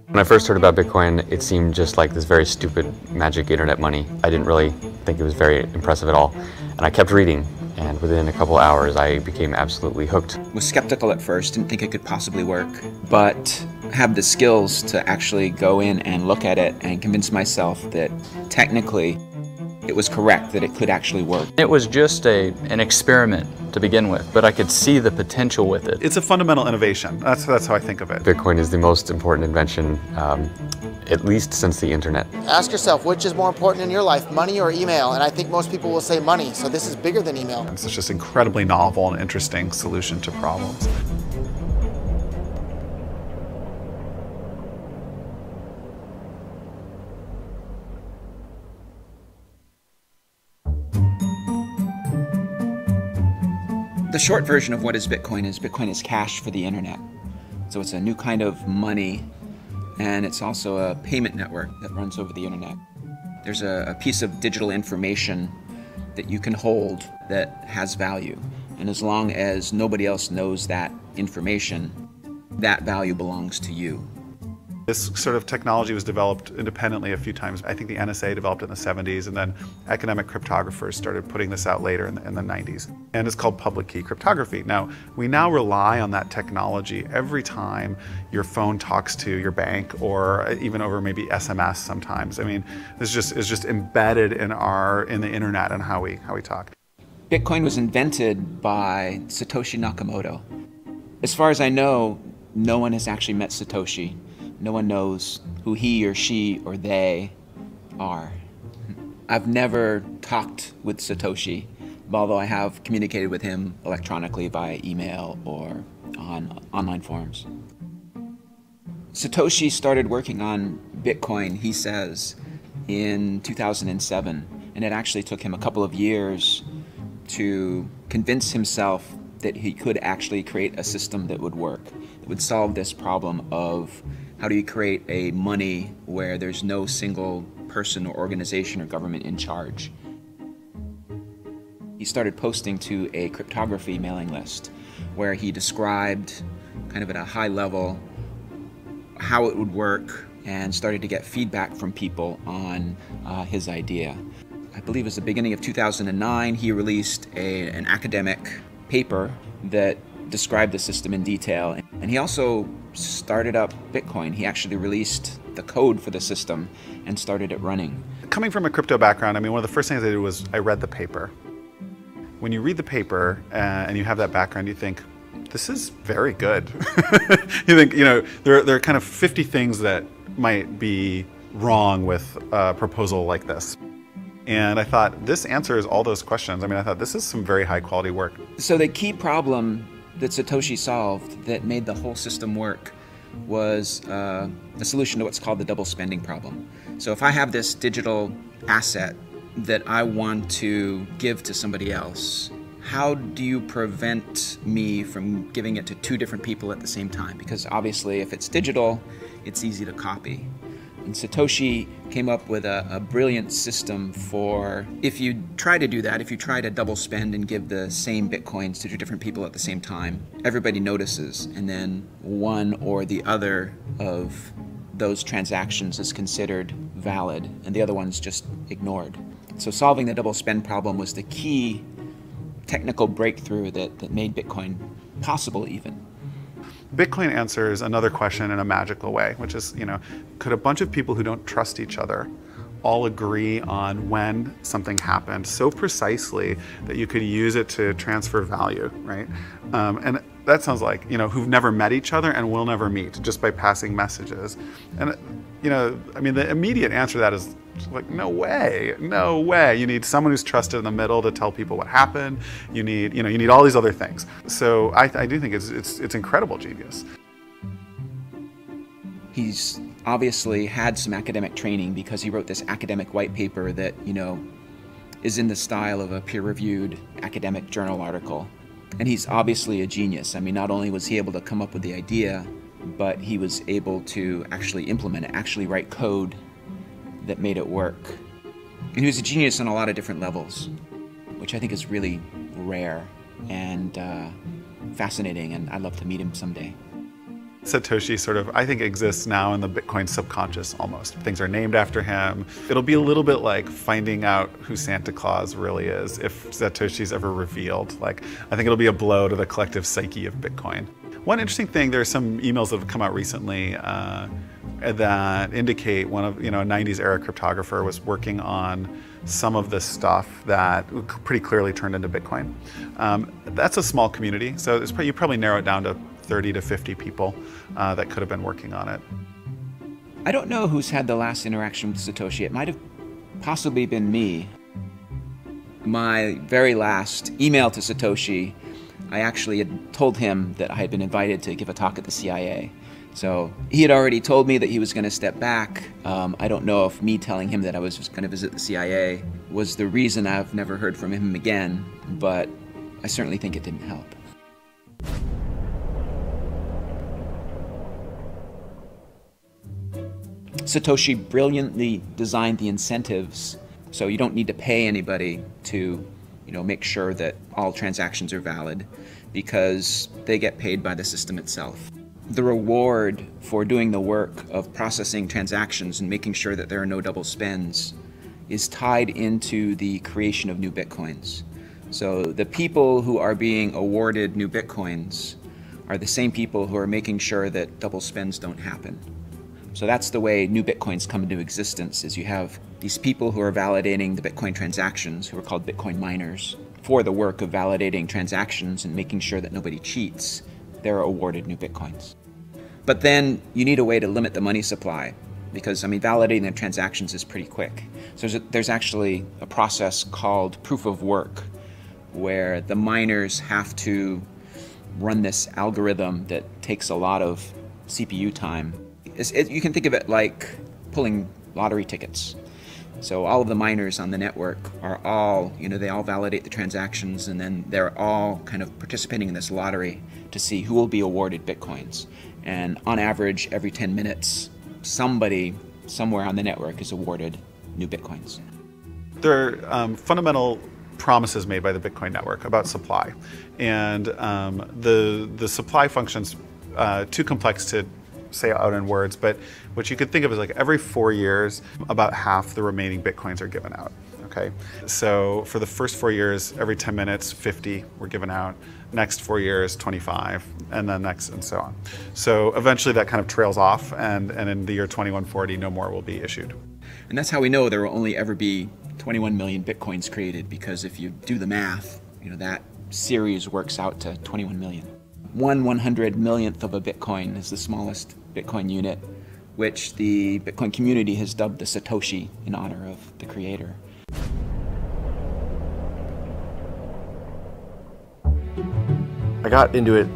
When I first heard about Bitcoin, it seemed just like this very stupid magic internet money. I didn't really think it was very impressive at all. And I kept reading, and within a couple hours I became absolutely hooked. Was skeptical at first, didn't think it could possibly work, but have the skills to actually go in and look at it and convince myself that technically it was correct, that it could actually work. It was just an experiment to begin with, but I could see the potential with it. It's a fundamental innovation. That's how I think of it. Bitcoin is the most important invention, at least since the internet. Ask yourself, which is more important in your life, money or email? And I think most people will say money, so this is bigger than email. It's just incredibly novel and interesting solution to problems. The short version of what is Bitcoin is cash for the internet. So it's a new kind of money, and it's also a payment network that runs over the internet. There's a piece of digital information that you can hold that has value. And as long as nobody else knows that information, that value belongs to you. This sort of technology was developed independently a few times. I think the NSA developed it in the 70s, and then academic cryptographers started putting this out later in the 90s. And it's called public key cryptography. Now, we now rely on that technology every time your phone talks to your bank, or even over maybe SMS sometimes. I mean, this is just embedded in the internet and how we talk. Bitcoin was invented by Satoshi Nakamoto. As far as I know, no one has actually met Satoshi. No one knows who he or she or they are. I've never talked with Satoshi, although I have communicated with him electronically via email or on online forums. Satoshi started working on Bitcoin, he says, in 2007, and it actually took him a couple of years to convince himself that he could actually create a system that would work, that would solve this problem of how do you create a money where there's no single person or organization or government in charge. He started posting to a cryptography mailing list where he described kind of at a high level how it would work and started to get feedback from people on his idea. I believe it was the beginning of 2009, he released an academic paper that described the system in detail. And he also started up Bitcoin. He actually released the code for the system and started it running. Coming from a crypto background, I mean, one of the first things I did was I read the paper. When you read the paper and you have that background, you think, this is very good. You think, there are kind of 50 things that might be wrong with a proposal like this. And I thought, this answers all those questions. I mean, I thought, this is some very high quality work. So the key problem that Satoshi solved that made the whole system work was the solution to what's called the double spending problem. So if I have this digital asset that I want to give to somebody else, how do you prevent me from giving it to two different people at the same time? Because obviously if it's digital, it's easy to copy. And Satoshi came up with a brilliant system for, if you try to do that, if you try to double spend and give the same Bitcoins to two different people at the same time, everybody notices, and then one or the other of those transactions is considered valid, and the other one's just ignored. So solving the double spend problem was the key technical breakthrough that made Bitcoin possible even. Bitcoin answers another question in a magical way, which is, could a bunch of people who don't trust each other all agree on when something happened so precisely that you could use it to transfer value, right? And that sounds like, who've never met each other and will never meet just by passing messages. And, I mean, the immediate answer to that is like, no way, no way. You need someone who's trusted in the middle to tell people what happened. You need all these other things. So I do think it's incredible genius. He's obviously had some academic training because he wrote this academic white paper that, is in the style of a peer-reviewed academic journal article. And he's obviously a genius. I mean, not only was he able to come up with the idea, but he was able to actually implement it, actually write code that made it work. And he was a genius on a lot of different levels, which I think is really rare and fascinating, and I'd love to meet him someday. Satoshi sort of, I think, exists now in the Bitcoin subconscious almost. Things are named after him. It'll be a little bit like finding out who Santa Claus really is if Satoshi's ever revealed. Like, I think it'll be a blow to the collective psyche of Bitcoin. One interesting thing, there are some emails that have come out recently that indicate one of, a 90s era cryptographer was working on some of this stuff that pretty clearly turned into Bitcoin. That's a small community, so you probably narrow it down to 30 to 50 people that could have been working on it. I don't know who's had the last interaction with Satoshi. It might have possibly been me. My very last email to Satoshi, I actually had told him that I had been invited to give a talk at the CIA. So he had already told me that he was going to step back. I don't know if me telling him that I was just going to visit the CIA was the reason I've never heard from him again, but I certainly think it didn't help. Satoshi brilliantly designed the incentives so you don't need to pay anybody to, make sure that all transactions are valid, because they get paid by the system itself. The reward for doing the work of processing transactions and making sure that there are no double spends is tied into the creation of new Bitcoins. So the people who are being awarded new Bitcoins are the same people who are making sure that double spends don't happen. So that's the way new Bitcoins come into existence, is you have these people who are validating the Bitcoin transactions, who are called Bitcoin miners, for the work of validating transactions and making sure that nobody cheats. They're awarded new Bitcoins. But then you need a way to limit the money supply, because validating the transactions is pretty quick. So there's actually a process called proof of work, where the miners have to run this algorithm that takes a lot of CPU time. You can think of it like pulling lottery tickets. So all of the miners on the network are all, they all validate the transactions, and then they're all kind of participating in this lottery to see who will be awarded Bitcoins. And on average, every 10 minutes, somebody somewhere on the network is awarded new Bitcoins. There are fundamental promises made by the Bitcoin network about supply. And the supply function's too complex to say out in words, but what you could think of is like every 4 years, about half the remaining Bitcoins are given out, okay? So for the first 4 years, every 10 minutes, 50 were given out. Next 4 years, 25, and then next, and so on. So eventually that kind of trails off, and in the year 2140, no more will be issued. And that's how we know there will only ever be 21 million Bitcoins created, because if you do the math, that series works out to 21 million. 1/100 millionth of a Bitcoin is the smallest Bitcoin unit, which the Bitcoin community has dubbed the Satoshi in honor of the creator. I got into it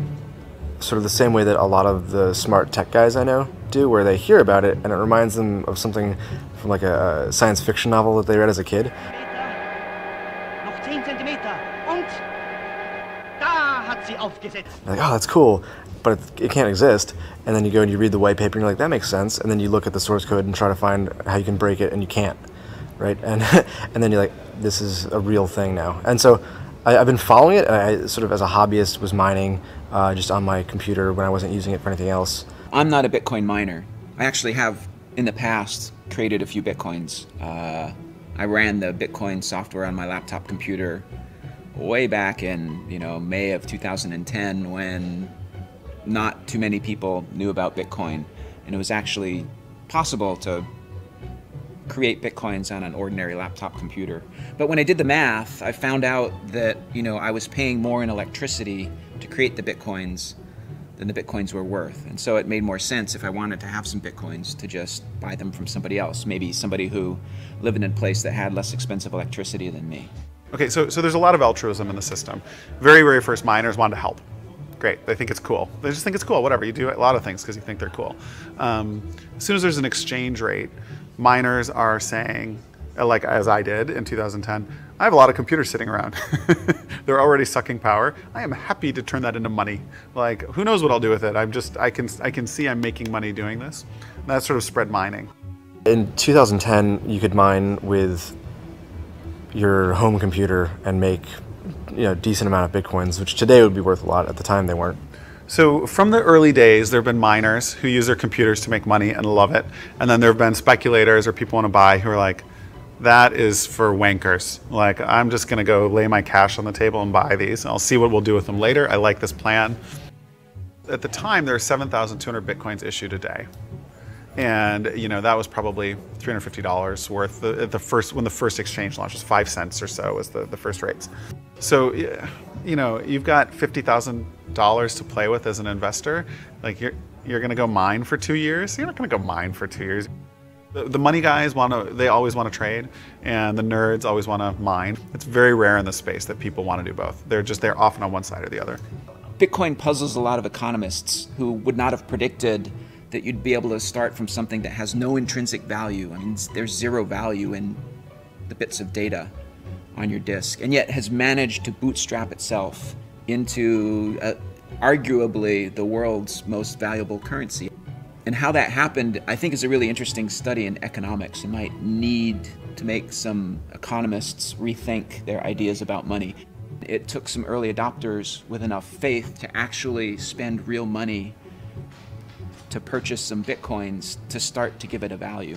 sort of the same way that a lot of the smart tech guys I know do, where they hear about it and it reminds them of something from like a science fiction novel that they read as a kid. Like, oh, that's cool, but it can't exist. And then you go and you read the white paper and you're like, that makes sense. And then you look at the source code and try to find how you can break it, and you can't, right? And and then you're like, this is a real thing now. And so I've been following it. I sort of, as a hobbyist, was mining just on my computer when I wasn't using it for anything else. I'm not a Bitcoin miner. I actually have, in the past, created a few Bitcoins. I ran the Bitcoin software on my laptop computer way back in, May of 2010, when not too many people knew about Bitcoin, and it was actually possible to create Bitcoins on an ordinary laptop computer. But when I did the math, I found out that, I was paying more in electricity to create the Bitcoins than the Bitcoins were worth. And so it made more sense, if I wanted to have some Bitcoins, to just buy them from somebody else, maybe somebody who lived in a place that had less expensive electricity than me. Okay, so there's a lot of altruism in the system. Very, very first miners wanted to help. Great, they think it's cool. They just think it's cool, whatever. You do a lot of things because you think they're cool. As soon as there's an exchange rate, miners are saying, like as I did in 2010, I have a lot of computers sitting around. They're already sucking power. I am happy to turn that into money. Like, who knows what I'll do with it? I can see I'm making money doing this. And that sort of spread mining. In 2010, you could mine with your home computer and make a decent amount of Bitcoins, which today would be worth a lot. At the time, they weren't. So from the early days, there have been miners who use their computers to make money and love it. And then there have been speculators or people want to buy who are like, that is for wankers. Like, I'm just going to go lay my cash on the table and buy these. I'll see what we'll do with them later. I like this plan. At the time, there are 7,200 Bitcoins issued a day. And you know, that was probably $350 worth. When the first exchange launched was 5 cents or so was the first rates. So you know, you've got $50,000 to play with as an investor. Like you're gonna go mine for 2 years. You're not gonna go mine for 2 years. The money guys they always want to trade, and the nerds always want to mine. It's very rare in this space that people want to do both. They're often on one side or the other. Bitcoin puzzles a lot of economists who would not have predicted that you'd be able to start from something that has no intrinsic value. I mean, there's zero value in the bits of data on your disk, and yet has managed to bootstrap itself into arguably the world's most valuable currency. And how that happened, I think, is a really interesting study in economics. You might need to make some economists rethink their ideas about money. It took some early adopters with enough faith to actually spend real money to purchase some Bitcoins to start to give it a value.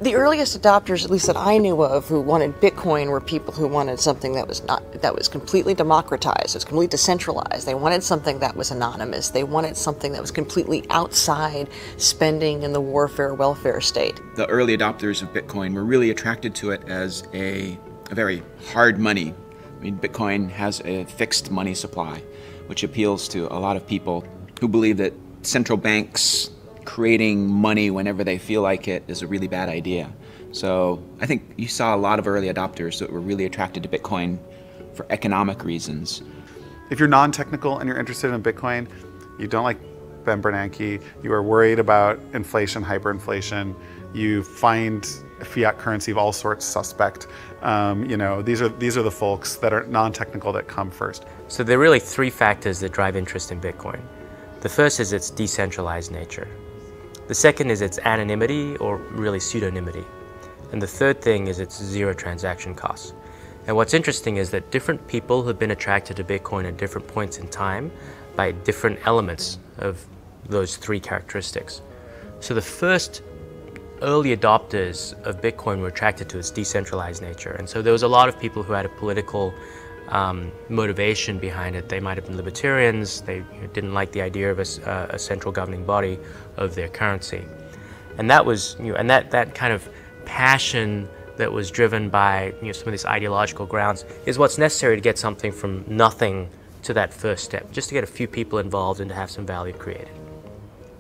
The earliest adopters, at least that I knew of, who wanted Bitcoin were people who wanted something that was completely democratized, it was completely decentralized. They wanted something that was anonymous. They wanted something that was completely outside spending in the warfare welfare state. The early adopters of Bitcoin were really attracted to it as a very hard money. I mean, Bitcoin has a fixed money supply, which appeals to a lot of people who believe that central banks creating money whenever they feel like it is a really bad idea. So I think you saw a lot of early adopters that were really attracted to Bitcoin for economic reasons. If you're non-technical and you're interested in Bitcoin, you don't like Ben Bernanke, you are worried about inflation, hyperinflation, you find fiat currency of all sorts suspect, you know, these are the folks that are non-technical that come first. So there are really three factors that drive interest in Bitcoin. The first is its decentralized nature. The second is its anonymity, or really pseudonymity. And the third thing is its zero transaction costs. And what's interesting is that different people have been attracted to Bitcoin at different points in time by different elements of those three characteristics. So the first early adopters of Bitcoin were attracted to its decentralized nature. And so there was a lot of people who had a political motivation behind it. They might have been libertarians, they didn't like the idea of a central governing body of their currency. And that was, and that kind of passion that was driven by some of these ideological grounds is what's necessary to get something from nothing to that first step, just to get a few people involved and to have some value created.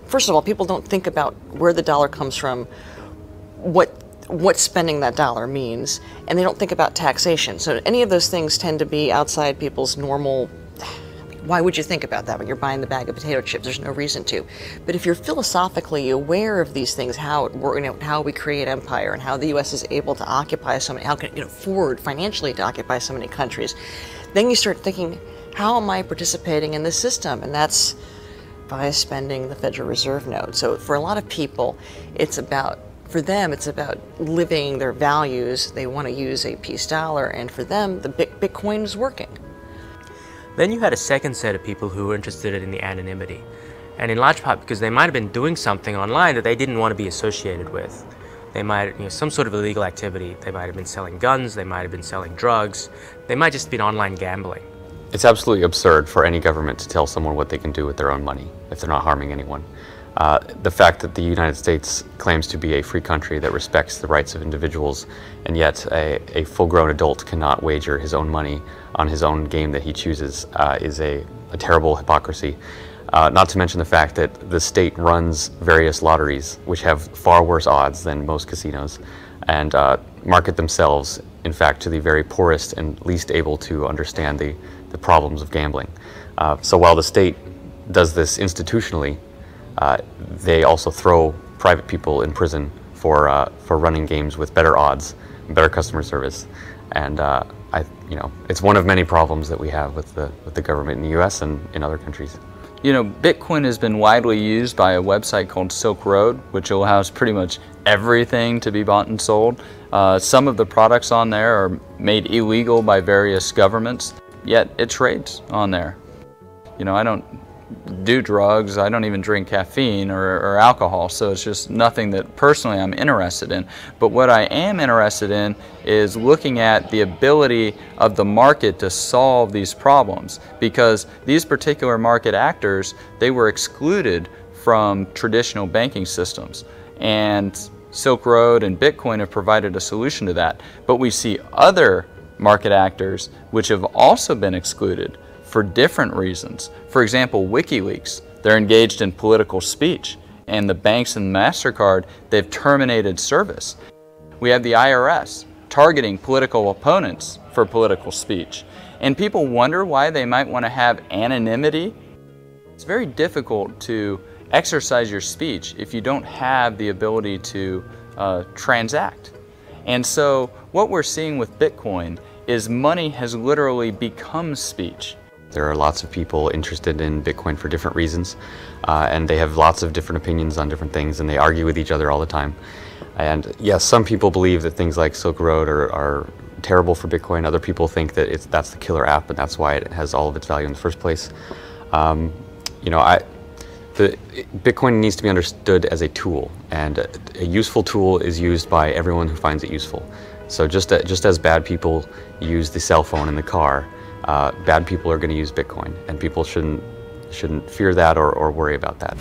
First of all, people don't think about where the dollar comes from, what spending that dollar means, and they don't think about taxation. So any of those things tend to be outside people's normal. Why would you think about that when you're buying the bag of potato chips? There's no reason to. But if you're philosophically aware of these things, how we create empire and how the U.S. is able to occupy so many, how can it afford financially to occupy so many countries, then you start thinking, how am I participating in this system? And that's by spending the Federal Reserve note. So for a lot of people, for them, it's about living their values. They want to use a peace dollar, and for them, the Bitcoin is working. Then you had a second set of people who were interested in the anonymity. And in large part because they might have been doing something online that they didn't want to be associated with. They might, some sort of illegal activity. They might have been selling guns, they might have been selling drugs, they might just have been online gambling. It's absolutely absurd for any government to tell someone what they can do with their own money if they're not harming anyone. The fact that the United States claims to be a free country that respects the rights of individuals, and yet a full-grown adult cannot wager his own money on his own game that he chooses is a terrible hypocrisy. Not to mention the fact that the state runs various lotteries, which have far worse odds than most casinos, and market themselves, in fact, to the very poorest and least able to understand the problems of gambling. So while the state does this institutionally, they also throw private people in prison for running games with better odds, and better customer service, and it's one of many problems that we have with the government in the U.S. and in other countries. Bitcoin has been widely used by a website called Silk Road, which allows pretty much everything to be bought and sold. Some of the products on there are made illegal by various governments, yet it trades on there. I don't do drugs. I don't even drink caffeine or alcohol, so it's just nothing that personally I'm interested in. But what I am interested in is looking at the ability of the market to solve these problems, because these particular market actors, they were excluded from traditional banking systems, and Silk Road and Bitcoin have provided a solution to that. But we see other market actors which have also been excluded for different reasons. For example, WikiLeaks, they're engaged in political speech, and the banks and MasterCard, they've terminated service. We have the IRS targeting political opponents for political speech. And people wonder why they might want to have anonymity. It's very difficult to exercise your speech if you don't have the ability to transact. And so what we're seeing with Bitcoin is money has literally become speech. There are lots of people interested in Bitcoin for different reasons, and they have lots of different opinions on different things, and they argue with each other all the time. And yes, some people believe that things like Silk Road are terrible for Bitcoin. Other people think that that's the killer app, and that's why it has all of its value in the first place. Bitcoin needs to be understood as a tool, and a useful tool is used by everyone who finds it useful. So just as bad people use the cell phone in the car, bad people are going to use Bitcoin, and people shouldn't fear that or worry about that.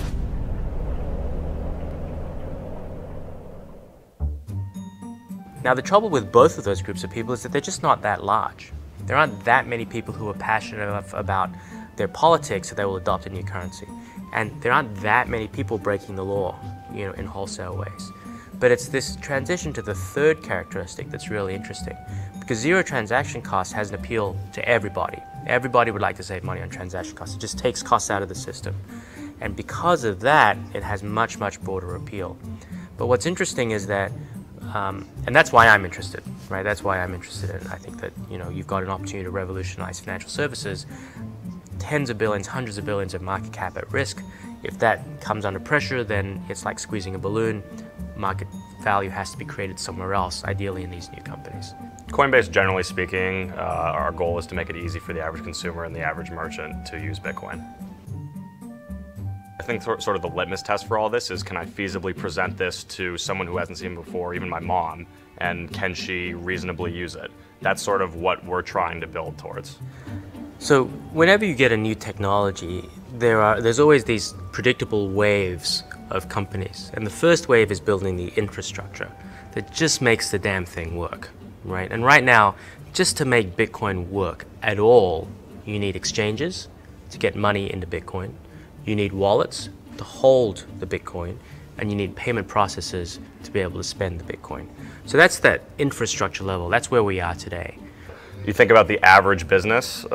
Now, the trouble with both of those groups of people is that they're just not that large. There aren't that many people who are passionate enough about their politics that they will adopt a new currency. And there aren't that many people breaking the law, in wholesale ways. But it's this transition to the third characteristic that's really interesting, because zero transaction cost has an appeal to everybody. Everybody would like to save money on transaction costs. It just takes costs out of the system. And because of that, it has much, much broader appeal. But what's interesting is that, and that's why I'm interested, right? That's why I'm interested in, I think that, you've got an opportunity to revolutionize financial services, tens of billions, hundreds of billions of market cap at risk. If that comes under pressure, then it's like squeezing a balloon. Market value has to be created somewhere else, ideally in these new companies. Coinbase, generally speaking, our goal is to make it easy for the average consumer and the average merchant to use Bitcoin. I think sort of the litmus test for all this is, can I feasibly present this to someone who hasn't seen it before, even my mom, and can she reasonably use it? That's sort of what we're trying to build towards. So whenever you get a new technology, there's always these predictable waves of companies. And the first wave is building the infrastructure that just makes the damn thing work, right? And right now, just to make Bitcoin work at all, you need exchanges to get money into Bitcoin. You need wallets to hold the Bitcoin, and you need payment processors to be able to spend the Bitcoin. So that's that infrastructure level. That's where we are today. You think about the average business,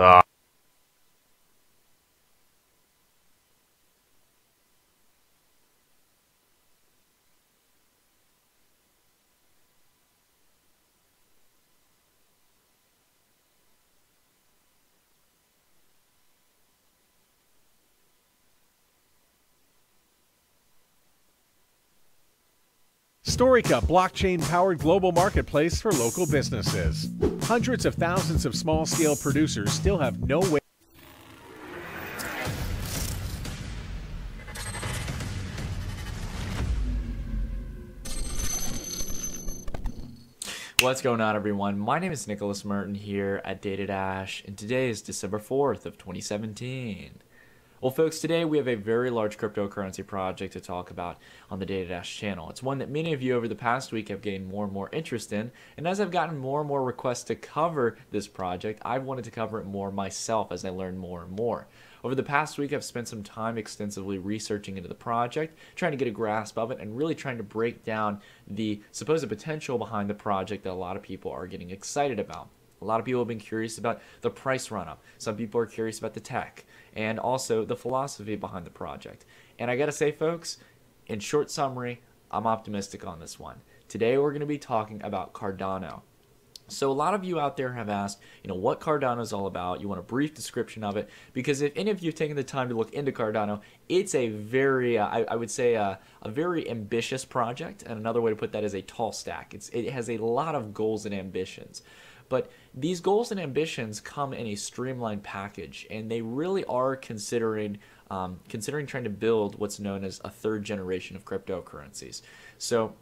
Storica, blockchain-powered global marketplace for local businesses. Hundreds of thousands of small-scale producers still have no way. What's going on, everyone? My name is Nicholas Merton here at DataDash, and today is December 4th of 2017. Well, folks, today we have a very large cryptocurrency project to talk about on the DataDash channel. It's one that many of you over the past week have gained more and more interest in, and as I've gotten more and more requests to cover this project, I've wanted to cover it more myself as I learn more and more. Over the past week, I've spent some time extensively researching into the project, trying to get a grasp of it, and really trying to break down the supposed potential behind the project that a lot of people are getting excited about. A lot of people have been curious about the price run-up. Some people are curious about the tech and also the philosophy behind the project. And I gotta say, folks, in short summary, I'm optimistic on this one. Today we're going to be talking about Cardano. So a lot of you out there have asked, what Cardano is all about. You want a brief description of it, because if any of you have taken the time to look into Cardano, it's a very, I would say, a very ambitious project, and another way to put that is a tall stack. It has a lot of goals and ambitions. But these goals and ambitions come in a streamlined package, and they really are considering considering trying to build what's known as a third generation of cryptocurrencies. So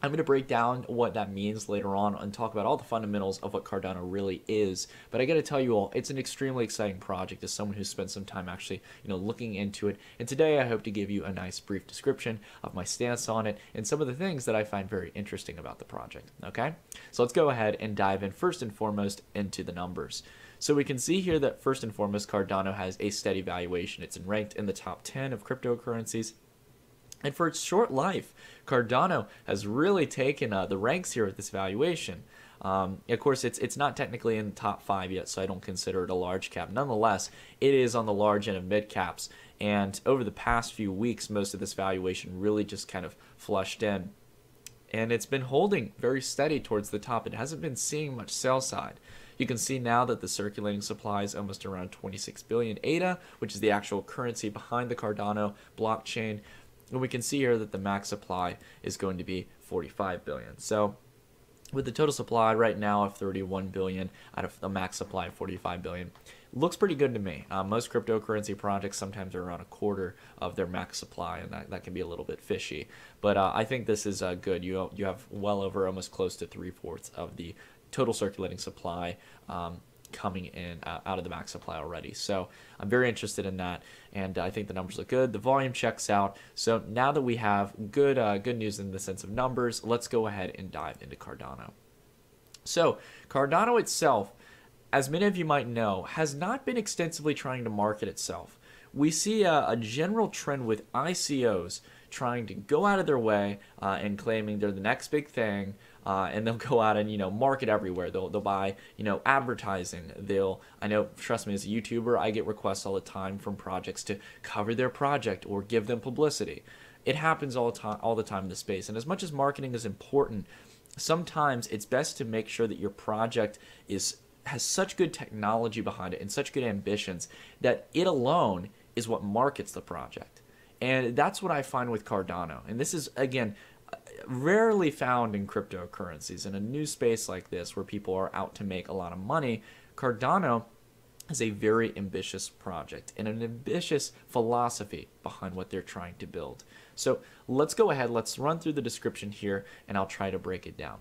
I'm going to break down what that means later on and talk about all the fundamentals of what Cardano really is. But I got to tell you all, it's an extremely exciting project as someone who's spent some time actually, looking into it. And today I hope to give you a nice brief description of my stance on it and some of the things that I find very interesting about the project. Okay, so let's go ahead and dive in first and foremost into the numbers. So we can see here that first and foremost, Cardano has a steady valuation. It's ranked in the top 10 of cryptocurrencies. And for its short life, Cardano has really taken the ranks here with this valuation. Of course, it's not technically in the top 5 yet, so I don't consider it a large cap. Nonetheless, it is on the large end of mid caps. And over the past few weeks, most of this valuation really just kind of flushed in. And it's been holding very steady towards the top. It hasn't been seeing much sell side. You can see now that the circulating supply is almost around 26 billion ADA, which is the actual currency behind the Cardano blockchain. And we can see here that the max supply is going to be 45 billion. So with the total supply right now of 31 billion out of the max supply of 45 billion, looks pretty good to me. Most cryptocurrency projects sometimes are around a quarter of their max supply, and that can be a little bit fishy. But I think this is good. You have well over almost close to 3/4 of the total circulating supply coming in out of the max supply already. So I'm very interested in that, and I think the numbers look good. The volume checks out. So now that we have good news in the sense of numbers, let's go ahead and dive into Cardano. So Cardano itself, as many of you might know, has not been extensively trying to market itself. We see a general trend with ICOs trying to go out of their way and claiming they're the next big thing, and they'll go out and market everywhere. They'll buy advertising. I know, trust me, as a YouTuber, I get requests all the time from projects to cover their project or give them publicity. It happens all the time in the space. And as much as marketing is important, sometimes it's best to make sure that your project has such good technology behind it and such good ambitions that it alone is what markets the project. And that's what I find with Cardano. And this is, again, rarely found in cryptocurrencies. In a new space like this where people are out to make a lot of money, Cardano is a very ambitious project and an ambitious philosophy behind what they're trying to build. So let's go ahead, let's run through the description here, and I'll try to break it down.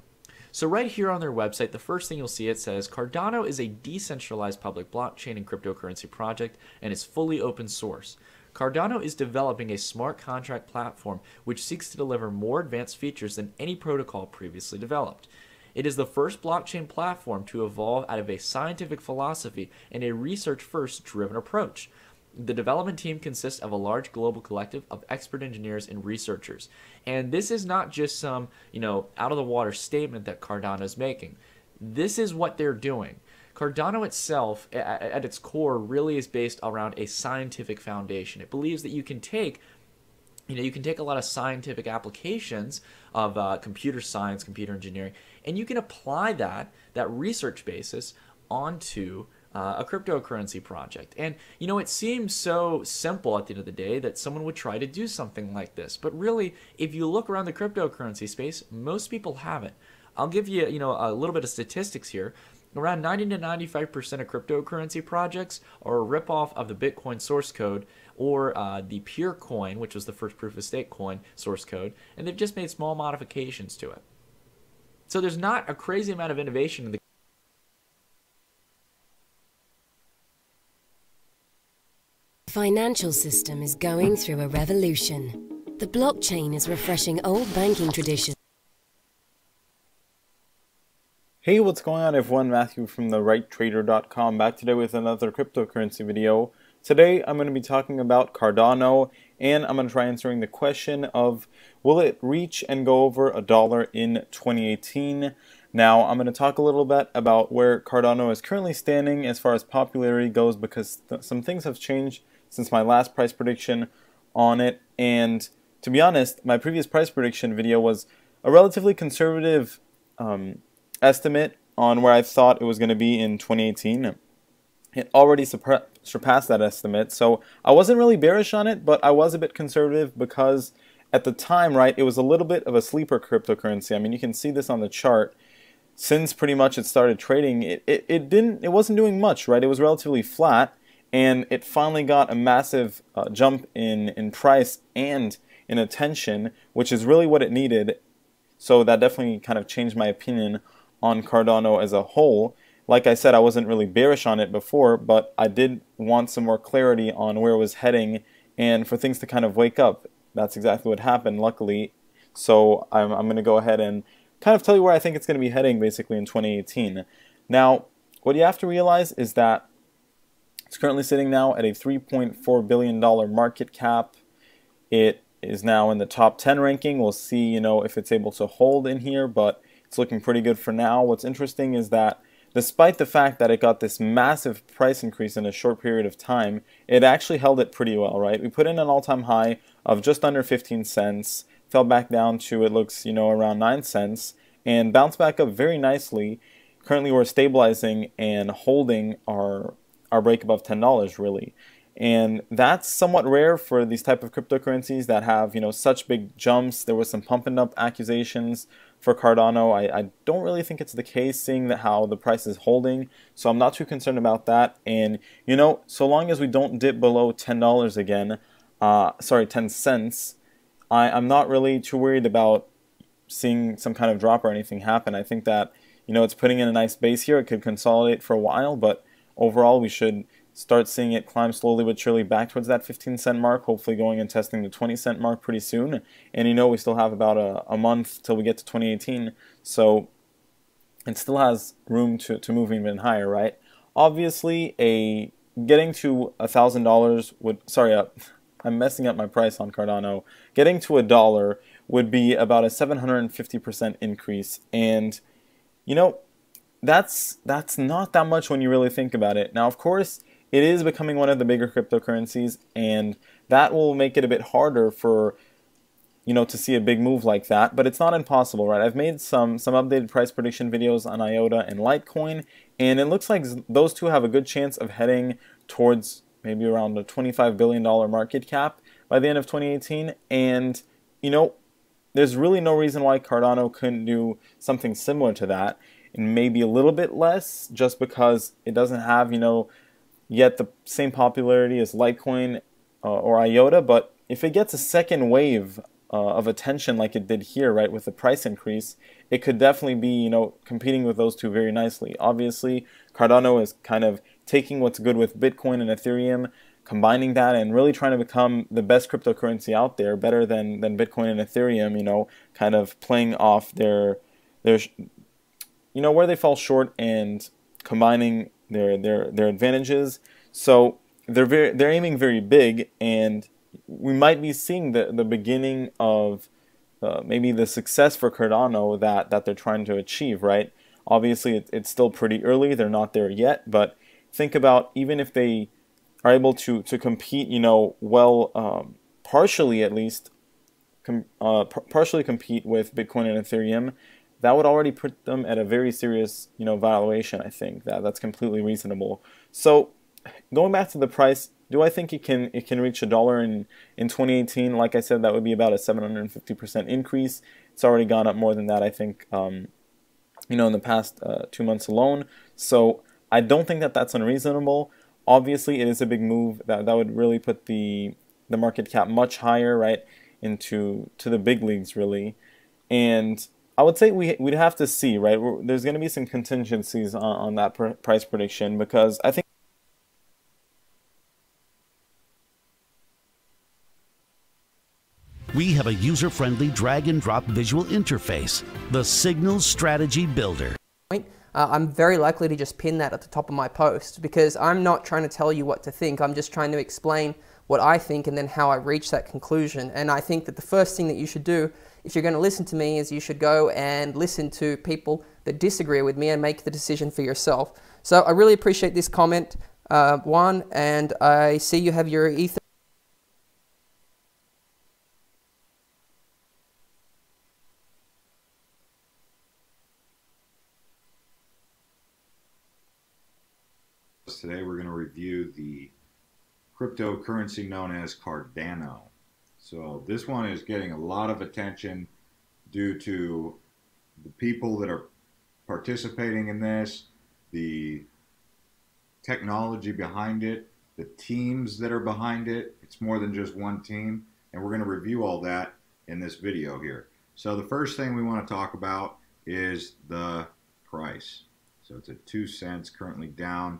So right here on their website, the first thing you'll see, it says Cardano is a decentralized public blockchain and cryptocurrency project and is fully open source. Cardano is developing a smart contract platform which seeks to deliver more advanced features than any protocol previously developed. It is the first blockchain platform to evolve out of a scientific philosophy and a research-first driven approach. The development team consists of a large global collective of expert engineers and researchers. And this is not just some, out-of-the-water statement that Cardano is making. This is what they're doing. Cardano itself, at its core, really is based around a scientific foundation. It believes that you can take a lot of scientific applications of computer science, computer engineering, and you can apply that research basis onto a cryptocurrency project. And, it seems so simple at the end of the day that someone would try to do something like this. But really, if you look around the cryptocurrency space, most people haven't. I'll give you, a little bit of statistics here. Around 90 to 95% of cryptocurrency projects are a ripoff of the Bitcoin source code or the pure coin, which was the first proof of stake coin source code, and they've just made small modifications to it. So there's not a crazy amount of innovation in the financial system is going through a revolution. The blockchain is refreshing old banking traditions. Hey, what's going on everyone? Matthew from therighttrader.com, back today with another cryptocurrency video. Today I'm going to be talking about Cardano, and I'm going to try answering the question of will it reach and go over $1 in 2018? Now I'm going to talk a little bit about where Cardano is currently standing as far as popularity goes, because some things have changed since my last price prediction on it, and to be honest, my previous price prediction video was a relatively conservative estimate on where I thought it was going to be in 2018. It already surpassed that estimate, so I wasn't really bearish on it, but I was a bit conservative because at the time, right, it was a little bit of a sleeper cryptocurrency. I mean, you can see this on the chart. Since pretty much it started trading, it wasn't doing much, right? It was relatively flat, and it finally got a massive jump in price and in attention, which is really what it needed. So that definitely kind of changed my opinion on Cardano as a whole. Like I said, I wasn't really bearish on it before, but I did want some more clarity on where it was heading and for things to kind of wake up. That's exactly what happened, luckily. So I'm going to go ahead and kind of tell you where I think it's going to be heading basically in 2018. Now, what you have to realize is that it's currently sitting now at a $3.4 billion market cap. It is now in the top 10 ranking. We'll see, you know, if it's able to hold in here, but it's looking pretty good for now. What's interesting is that despite the fact that it got this massive price increase in a short period of time, it actually held it pretty well, right? We put in an all-time high of just under 15 cents, fell back down to, it looks, you know, around 9 cents, and bounced back up very nicely. Currently we're stabilizing and holding our break above $10 really. And that's somewhat rare for these type of cryptocurrencies that have, you know, such big jumps. There was some pumping up accusations for Cardano. I don't really think it's the case, seeing that how the price is holding. So I'm not too concerned about that. And, you know, so long as we don't dip below $10 again, 10 cents, I'm not really too worried about seeing some kind of drop or anything happen. I think that, you know, it's putting in a nice base here. It could consolidate for a while, but overall we should start seeing it climb slowly but surely back towards that 15-cent mark, hopefully going and testing the 20-cent mark pretty soon. And you know, we still have about a month till we get to 2018, so it still has room to move even higher, right? Obviously, getting to $1,000 would, I'm messing up my price on Cardano. Getting to $1 would be about a 750% increase, and you know, that's not that much when you really think about it. Now, of course, it is becoming one of the bigger cryptocurrencies, and that will make it a bit harder for, you know, to see a big move like that, but it's not impossible, right? I've made some updated price prediction videos on IOTA and Litecoin, and it looks like those two have a good chance of heading towards maybe around a $25 billion market cap by the end of 2018, and, you know, there's really no reason why Cardano couldn't do something similar to that, and maybe a little bit less, just because it doesn't have, you know, yet the same popularity as Litecoin or IOTA. But if it gets a second wave of attention like it did here, right, with the price increase, it could definitely be, you know, competing with those two very nicely. Obviously, Cardano is kind of taking what's good with Bitcoin and Ethereum, combining that, and really trying to become the best cryptocurrency out there, better than Bitcoin and Ethereum, you know, kind of playing off their you know, where they fall short and combining their advantages. So they're aiming very big, and we might be seeing the beginning of maybe the success for Cardano that they're trying to achieve, right? Obviously, it's still pretty early. They're not there yet, but think about, even if they are able to compete, you know, well, partially at least, partially compete with Bitcoin and Ethereum, that would already put them at a very serious, you know, valuation. I think that's completely reasonable. So going back to the price, do I think it can reach $1 in 2018? Like I said, that would be about a 750% increase. It's already gone up more than that, I think, you know, in the past 2 months alone. So I don't think that that's unreasonable. Obviously, it is a big move. That would really put the market cap much higher, right, to the big leagues, really. And I would say we'd have to see, right? There's going to be some contingencies on that price prediction, because I think we have a user-friendly drag-and-drop visual interface, the Signal Strategy Builder. I'm very likely to just pin that at the top of my post, because I'm not trying to tell you what to think. I'm just trying to explain what I think and then how I reach that conclusion. And I think that the first thing that you should do, if you're going to listen to me, is you should go and listen to people that disagree with me and make the decision for yourself. So I really appreciate this comment, Juan, and I see you have your Ether. Today we're going to review the cryptocurrency known as Cardano. So this one is getting a lot of attention due to the people that are participating in this, the technology behind it, the teams that are behind it. It's more than just one team, and we're going to review all that in this video here. So the first thing we want to talk about is the price. So it's at 2 cents, currently down,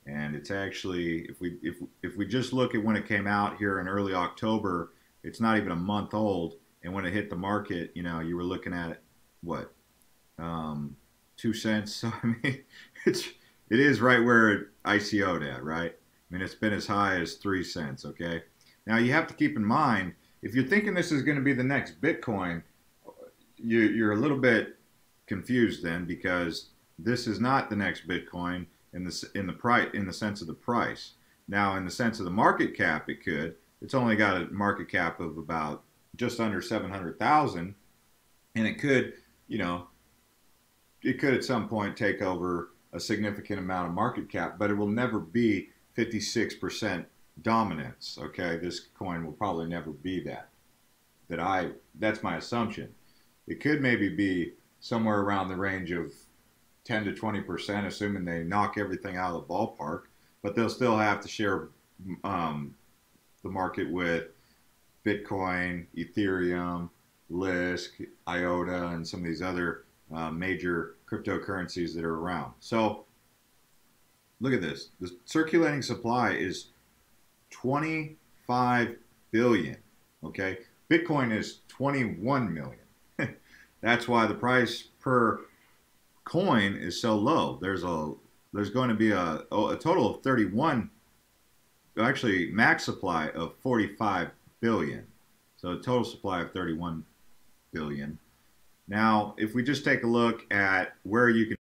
and it's actually, if we just look at when it came out here in early October, it's not even a month old, and when it hit the market, you know, you were looking at what, 2 cents. So I mean, it is right where it ICO'd at, right? I mean, it's been as high as 3 cents. Okay, now you have to keep in mind, if you're thinking this is going to be the next Bitcoin, you're a little bit confused then, because this is not the next Bitcoin in the sense of the price. Now, in the sense of the market cap, it could. It's only got a market cap of about just under 700,000, and it could, you know, it could at some point take over a significant amount of market cap, but it will never be 56% dominance. Okay, this coin will probably never be that. That's my assumption. It could maybe be somewhere around the range of 10 to 20%, assuming they knock everything out of the ballpark, but they'll still have to share the market with Bitcoin, Ethereum, Lisk, IOTA, and some of these other major cryptocurrencies that are around. So look at this. The circulating supply is 25 billion. Okay, Bitcoin is 21 million. That's why the price per coin is so low. There's going to be a total of 31, actually max supply of 45 billion. So a total supply of 31 billion. Now, if we just take a look at where you can